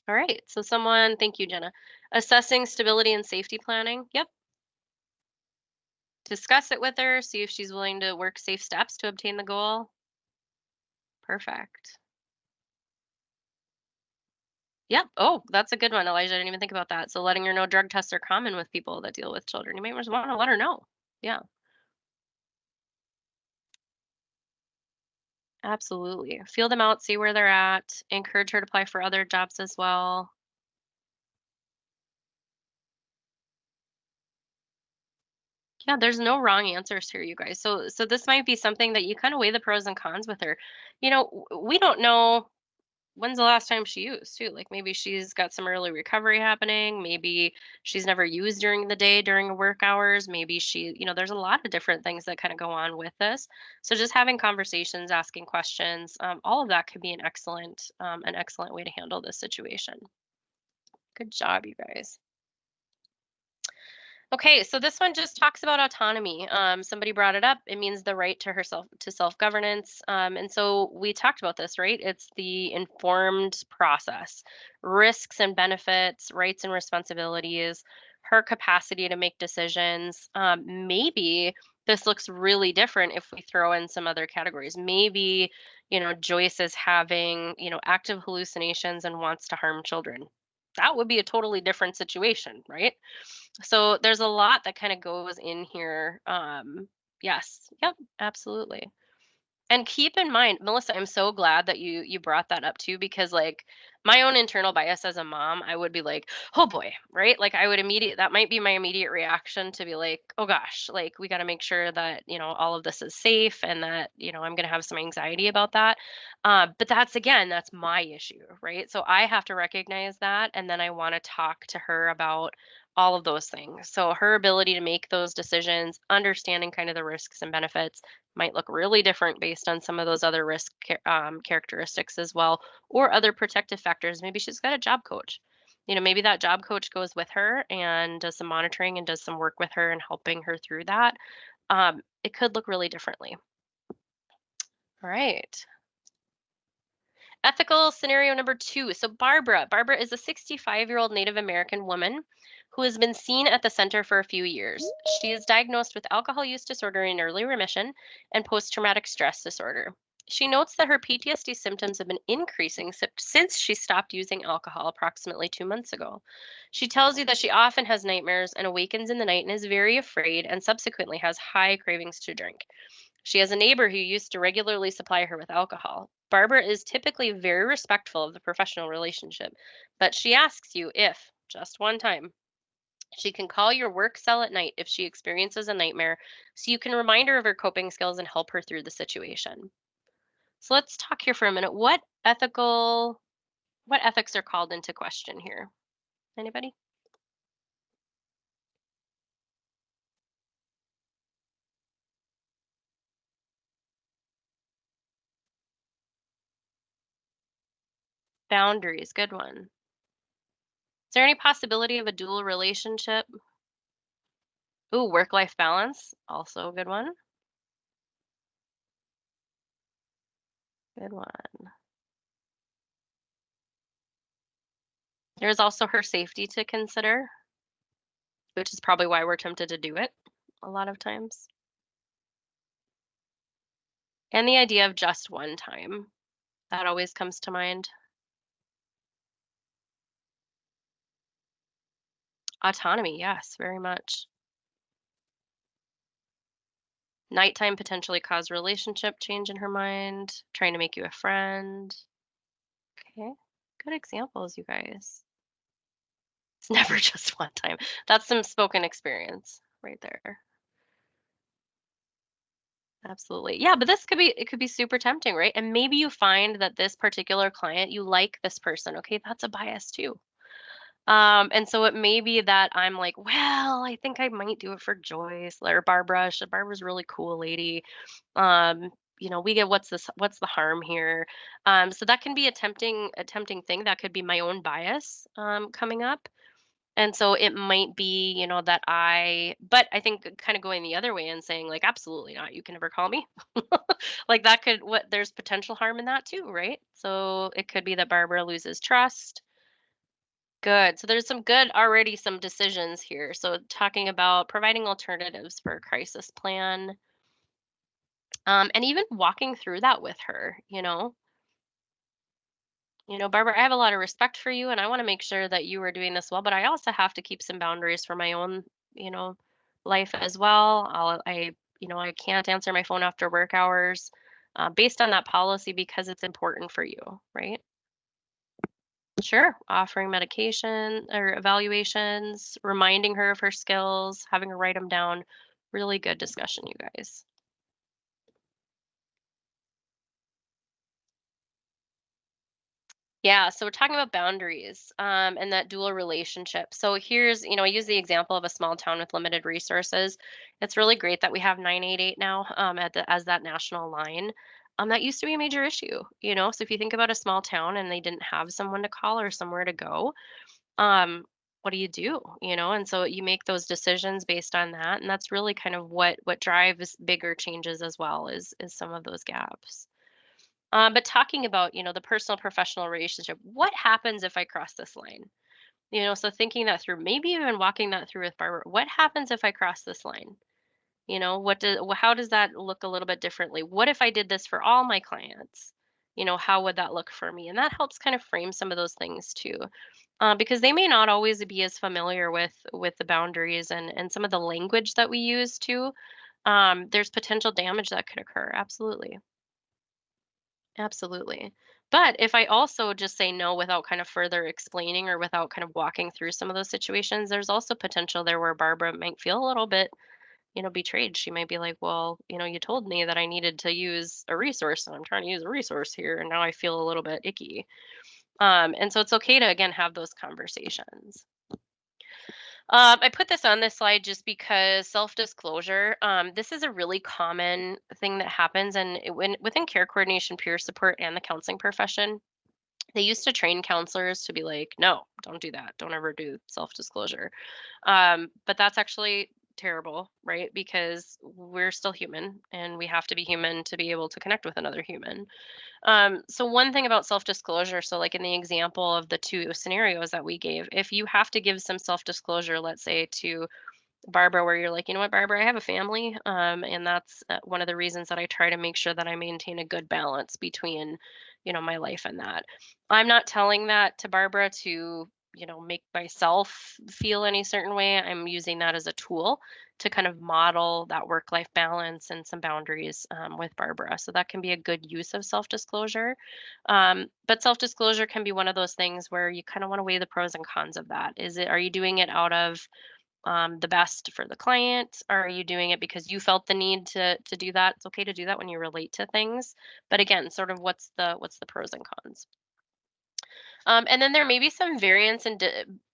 All right. So thank you, Jenna. Assessing stability and safety planning. Yep. Discuss it with her, see if she's willing to work safe steps to obtain the goal. Perfect. Yep. Oh, that's a good one, Elijah. I didn't even think about that. So letting her know drug tests are common with people that deal with children. You might just want to let her know. Yeah, absolutely. Feel them out, see where they're at, encourage her to apply for other jobs as well. Yeah, there's no wrong answers here, you guys. So this might be something that you kind of weigh the pros and cons with her. We don't know when's the last time she used too. Like maybe she's got some early recovery happening. Maybe she's never used during the day during work hours. Maybe there's a lot of different things that kind of go on with this. So just having conversations, asking questions, all of that could be an excellent way to handle this situation. Good job, you guys. Okay, so this one just talks about autonomy. Somebody brought it up. It means the right to self-governance. And so we talked about this, right? It's the informed process, risks and benefits, rights and responsibilities, her capacity to make decisions. Maybe this looks really different if we throw in some other categories. Maybe, Joyce is having, active hallucinations and wants to harm children. That would be a totally different situation, right? So there's a lot that kind of goes in here. Yes, yep, absolutely. And keep in mind, Melissa, I'm so glad that you brought that up too, because like my own internal bias as a mom, I would be like, oh boy, right? Like that might be my immediate reaction to be like, oh gosh, like we got to make sure that, all of this is safe and that, I'm going to have some anxiety about that. But that's my issue, right? So I have to recognize that. And then I want to talk to her about all of those things. So her ability to make those decisions, understanding kind of the risks and benefits, might look really different based on some of those other characteristics as well, or other protective factors. Maybe she's got a job coach. Maybe that job coach goes with her and does some monitoring and does some work with her and helping her through that. It could look really differently. All right. Ethical scenario number 2. So Barbara is a 65-year-old Native American woman who has been seen at the center for a few years. She is diagnosed with alcohol use disorder in early remission and post-traumatic stress disorder. She notes that her PTSD symptoms have been increasing since she stopped using alcohol approximately 2 months ago. She tells you that she often has nightmares and awakens in the night and is very afraid and subsequently has high cravings to drink. She has a neighbor who used to regularly supply her with alcohol. Barbara is typically very respectful of the professional relationship, but she asks you if, just one time, she can call your work cell at night if she experiences a nightmare so you can remind her of her coping skills and help her through the situation. So let's talk here for a minute. What ethics are called into question here? Anybody? Boundaries, good one. Is there any possibility of a dual relationship? Ooh, work-life balance, also a good one. Good one. There's also her safety to consider, which is probably why we're tempted to do it a lot of times. And the idea of just one time, that always comes to mind. Autonomy, yes, very much. Nighttime potentially cause relationship change in her mind, trying to make you a friend. Okay, good examples, you guys. It's never just one time. That's some spoken experience right there. Absolutely. Yeah, but it could be super tempting, right? And maybe you find that this particular client, you like this person. Okay, that's a bias too. And so it may be that I'm like, well, I think I might do it for Joyce or Barbara. Barbara's a really cool lady. Um, we get what's the harm here? So that can be a tempting thing. That could be my own bias coming up. And so it might be, but I think kind of going the other way and saying like, absolutely not, you can never call me. Like that there's potential harm in that too, right? So it could be that Barbara loses trust. Good. So there's already some decisions here. So talking about providing alternatives for a crisis plan, and even walking through that with her, Barbara, I have a lot of respect for you and I want to make sure that you are doing this well, but I also have to keep some boundaries for my own, you know, life as well. I can't answer my phone after work hours, based on that policy because it's important for you, right? Sure. Offering medication or evaluations, reminding her of her skills, having her write them down. Really good discussion, you guys. Yeah, so we're talking about boundaries, and that dual relationship. So here's, I use the example of a small town with limited resources. It's really great that we have 988 now, as that national line. That used to be a major issue, So if you think about a small town and they didn't have someone to call or somewhere to go, um, what do you do? And so you make those decisions based on that, and that's really kind of what drives bigger changes as well is some of those gaps. But talking about, the personal professional relationship, what happens if I cross this line? So thinking that through, maybe even walking that through with Barbara. What happens if I cross this line? How does that look a little bit differently? What if I did this for all my clients? How would that look for me? And that helps kind of frame some of those things too, because they may not always be as familiar with the boundaries and some of the language that we use too. There's potential damage that could occur. Absolutely. Absolutely. But if I also just say no without kind of further explaining or without kind of walking through some of those situations, there's also potential there where Barbara might feel a little bit, betrayed. She might be like, well, you told me that I needed to use a resource and I'm trying to use a resource here. And now I feel a little bit icky. And so it's okay to, again, have those conversations. I put this on this slide just because self-disclosure, this is a really common thing that happens. And within care coordination, peer support, and the counseling profession, they used to train counselors to be like, no, don't do that. Don't ever do self-disclosure. But that's actually terrible, right? Because we're still human and we have to be human to be able to connect with another human. So one thing about self-disclosure, so like in the example of the two scenarios that we gave, if you have to give some self-disclosure, let's say to Barbara, where you're like, you know what, Barbara, I have a family, and that's one of the reasons that I try to make sure that I maintain a good balance between, my life and that. I'm not telling that to Barbara to, make myself feel any certain way. I'm using that as a tool to kind of model that work-life balance and some boundaries with Barbara. So that can be a good use of self-disclosure. But self-disclosure can be one of those things where you kind of want to weigh the pros and cons of that. Are you doing it out of the best for the client? Or are you doing it because you felt the need to do that? It's okay to do that when you relate to things, but again, sort of what's the pros and cons. And then there may be some variance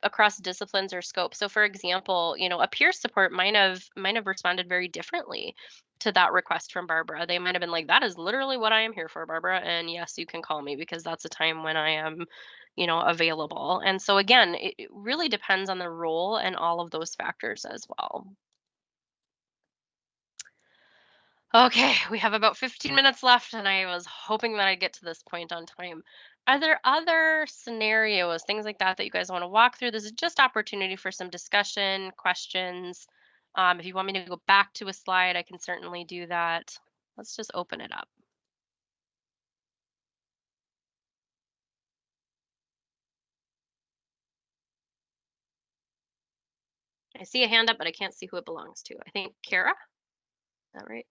across disciplines or scope. So, for example, a peer support might have responded very differently to that request from Barbara. They might have been like, "That is literally what I am here for, Barbara, and yes, you can call me because that's a time when I am, available." And so, again, it really depends on the role and all of those factors as well. Okay, we have about 15 minutes left, and I was hoping that I'd get to this point on time. Are there other scenarios, things like that you guys want to walk through? This is just opportunity for some discussion, questions. If you want me to go back to a slide, I can certainly do that. Let's just open it up. I see a hand up, but I can't see who it belongs to. I think Kara, is that right?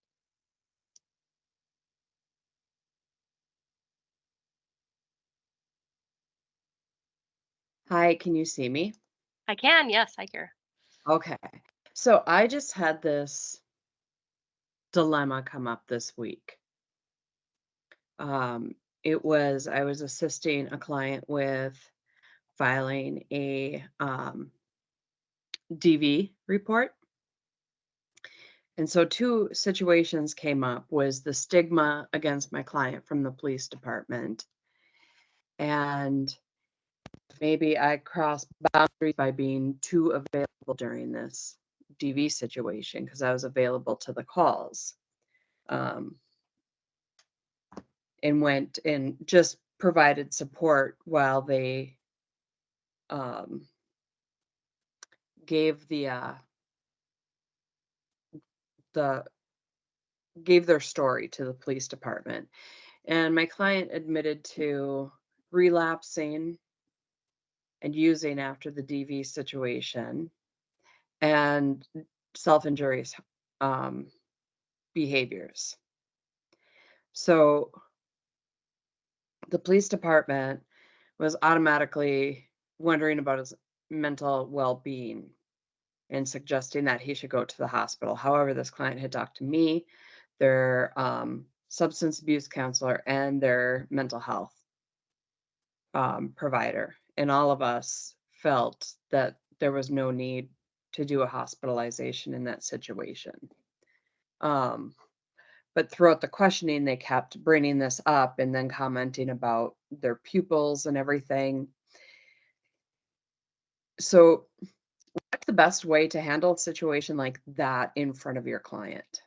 Hi, can you see me?
I can, yes, hi Kara.
Okay. So I just had this dilemma come up this week. I was assisting a client with filing a DV report. And so two situations came up was the stigma against my client from the police department. And maybe I crossed boundaries by being too available during this DV situation because I was available to the calls. And went and just provided support while they gave gave their story to the police department. And my client admitted to relapsing and using after the DV situation and self-injurious behaviors. So the police department was automatically wondering about his mental well-being and suggesting that he should go to the hospital. However, this client had talked to me, their substance abuse counselor, and their mental health provider. And all of us felt that there was no need to do a hospitalization in that situation. But throughout the questioning, they kept bringing this up and then commenting about their pupils and everything. So what's the best way to handle a situation like that in front of your client?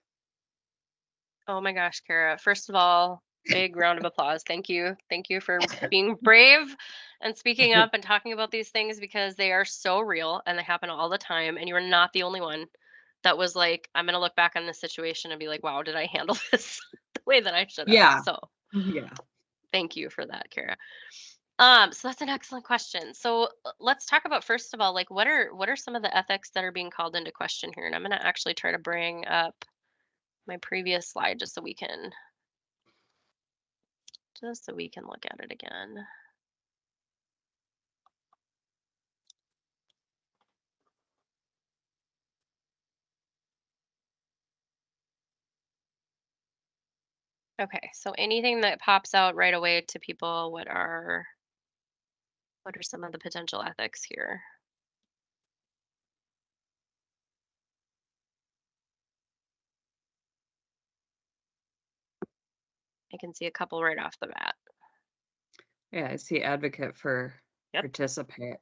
Oh my gosh, Kara. First of all, big round of applause. Thank you. Thank you for being brave and speaking up and talking about these things because they are so real and they happen all the time. And you are not the only one that was like, I'm going to look back on this situation and be like, wow, did I handle this the way that I should have?
Yeah.
So
Yeah.
thank you for that, Kara. So that's an excellent question. So let's talk about, first of all, like what are some of the ethics that are being called into question here? And I'm going to actually try to bring up my previous slide just so we can look at it again. Okay, so anything that pops out right away to people, what are some of the potential ethics here? I can see a couple right off the bat.
Yeah, I see advocate for
Yep.
participate,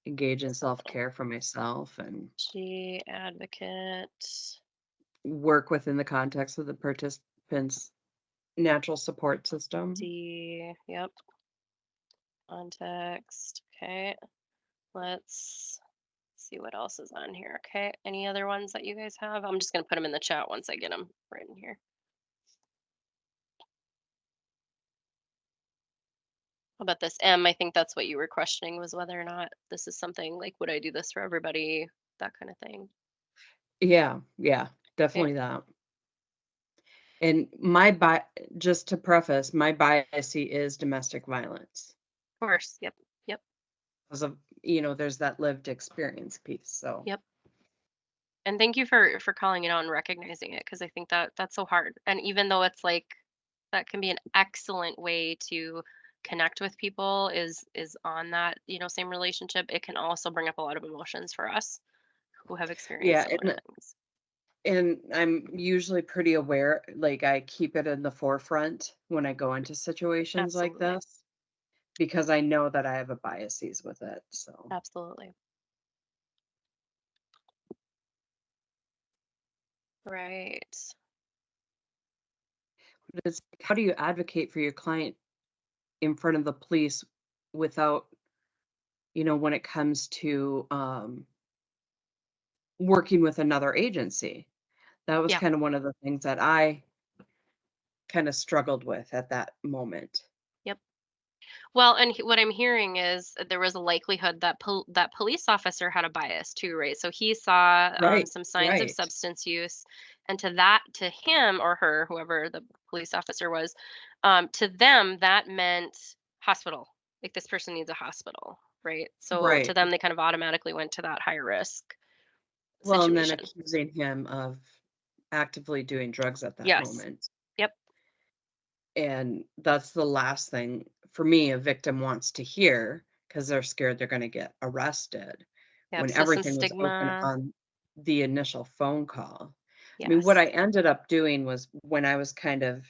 engage in self-care for myself and
G advocate.
work within the context of the participants' natural support system.
D, yep. Context. Okay. Let's see what else is on here. Okay. Any other ones that you guys have? I'm just going to put them in the chat once I get them written here. How about this? I think that's what you were questioning, was whether or not this is something like, would I do this for everybody? That kind of thing.
Yeah, definitely that. And my just to preface, my bias is domestic violence.
Of course. Yep.
Because of, there's that lived experience piece. So
Yep. And thank you for calling it out and recognizing it, because I think that that's so hard. And even though it's like that can be an excellent way to connect with people is on that, same relationship, it can also bring up a lot of emotions for us who have experienced
yeah,
similar things.
and I'm usually pretty aware, like I keep it in the forefront when I go into situations like
Absolutely.
this, because I know that I have a biases with it. So
Absolutely. Right.
it's how do you advocate for your client in front of the police without, when it comes to working with another agency? That was
Yeah.
kind of one of the things that I kind of struggled with at that moment.
Yep. Well, and what I'm hearing is there was a likelihood that that police officer had a bias too, right? So he saw
Right,
some signs of
right.
substance use, and to him or her, whoever the police officer was, to them that meant hospital. Like, this person needs a hospital, right? So to
Right.
them, they kind of automatically went to that high risk
Well, and then
situation.
accusing him of actively doing drugs at that
Yes.
moment.
Yep.
And that's the last thing for me a victim wants to hear, because they're scared they're going to get arrested
Yep.
when
So some
everything was open
stigma.
on the initial phone call. I mean, what
Yes.
I ended up doing was, when I was kind of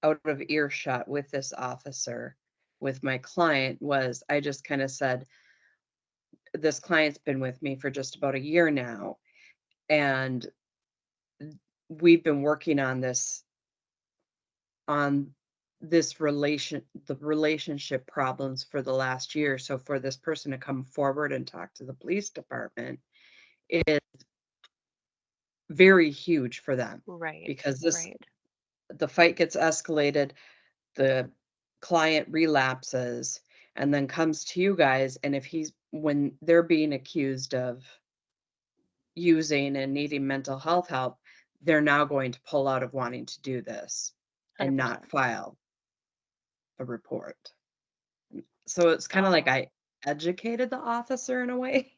out of earshot with this officer, with my client, was I just kind of said, this client's been with me for just about a year now, and we've been working on the relationship problems for the last year. So for this person to come forward and talk to the police department is very huge for them,
Right.
because
Right.
the fight gets escalated, the client relapses, and then comes to you guys. And when they're being accused of using and needing mental health help, they're now going to pull out of wanting to do this and
100%.
not file a report. So it's kind of like
Oh.
I educated the officer in a way.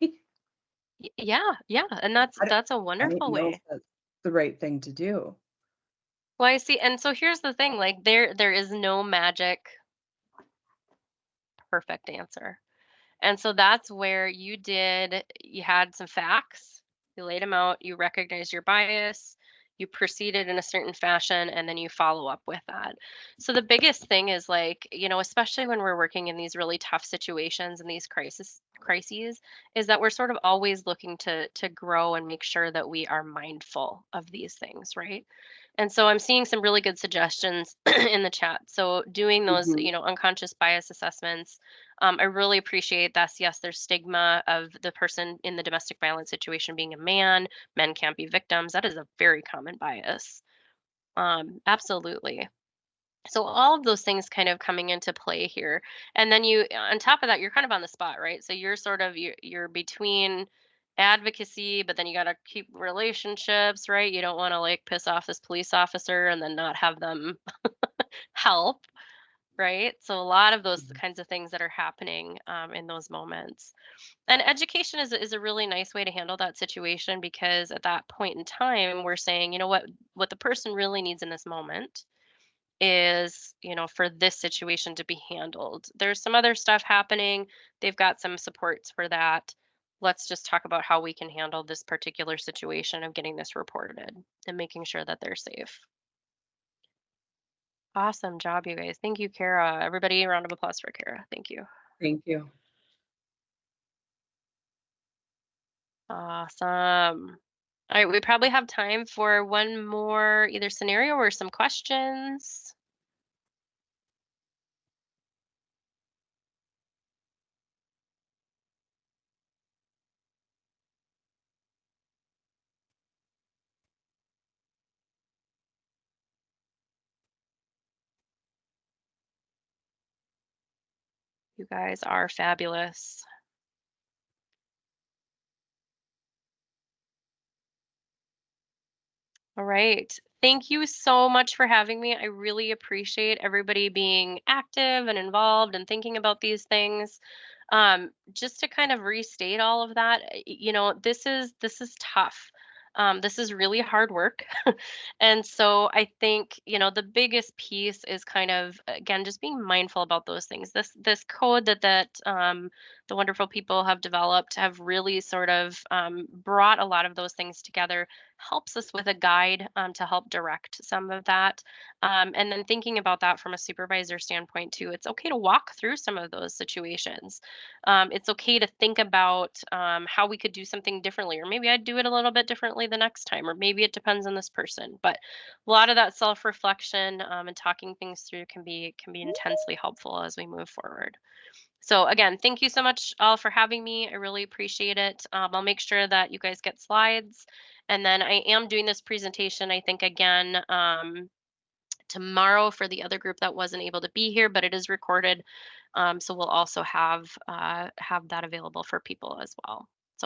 Yeah. Yeah. And
I don't
that's a
I don't
wonderful
know if
way.
that's the right thing to do.
Well, I see. And so here's the thing, like, there is no magic perfect answer. And so that's where you had some facts, you laid them out, you recognized your bias, you proceeded in a certain fashion, and then you follow up with that. So the biggest thing is, like, especially when we're working in these really tough situations and these crises, is that we're sort of always looking to grow and make sure that we are mindful of these things, right? And so I'm seeing some really good suggestions in the chat. So doing those,
Mhm.
unconscious bias assessments. I really appreciate that. Yes, there's stigma of the person in the domestic violence situation being a man. Men can't be victims. That is a very common bias. Absolutely. So all of those things kind of coming into play here. And then on top of that, you're kind of on the spot, right? So you're between advocacy, but then you got to keep relationships, right? You don't want to, like, piss off this police officer and then not have them help, right? So a lot of those
Mhm.
kinds of things that are happening in those moments. And education is a really nice way to handle that situation, because at that point in time, we're saying, what the person really needs in this moment is, for this situation to be handled. There's some other stuff happening. They've got some supports for that. Let's just talk about how we can handle this particular situation of getting this reported and making sure that they're safe. Awesome job, you guys. Thank you, Kara. Everybody, a round of applause for Kara. Thank you.
Thank you.
Awesome. All right, we probably have time for one more either scenario or some questions. You guys are fabulous. All right. Thank you so much for having me. I really appreciate everybody being active and involved and thinking about these things. Just to kind of restate all of that, this is tough. This is really hard work. And so I think, the biggest piece is kind of, again, just being mindful about those things. This code that the wonderful people have developed have really sort of brought a lot of those things together, helps us with a guide to help direct some of that. And then thinking about that from a supervisor standpoint too, it's okay to walk through some of those situations. It's okay to think about how we could do something differently, or maybe I'd do it a little bit differently the next time, or maybe it depends on this person. But a lot of that self-reflection and talking things through can be intensely helpful as we move forward. So again, thank you so much all for having me. I really appreciate it. I'll make sure that you guys get slides, and then I am doing this presentation, I think, again tomorrow for the other group that wasn't able to be here, but it is recorded. So we'll also have that available for people as well.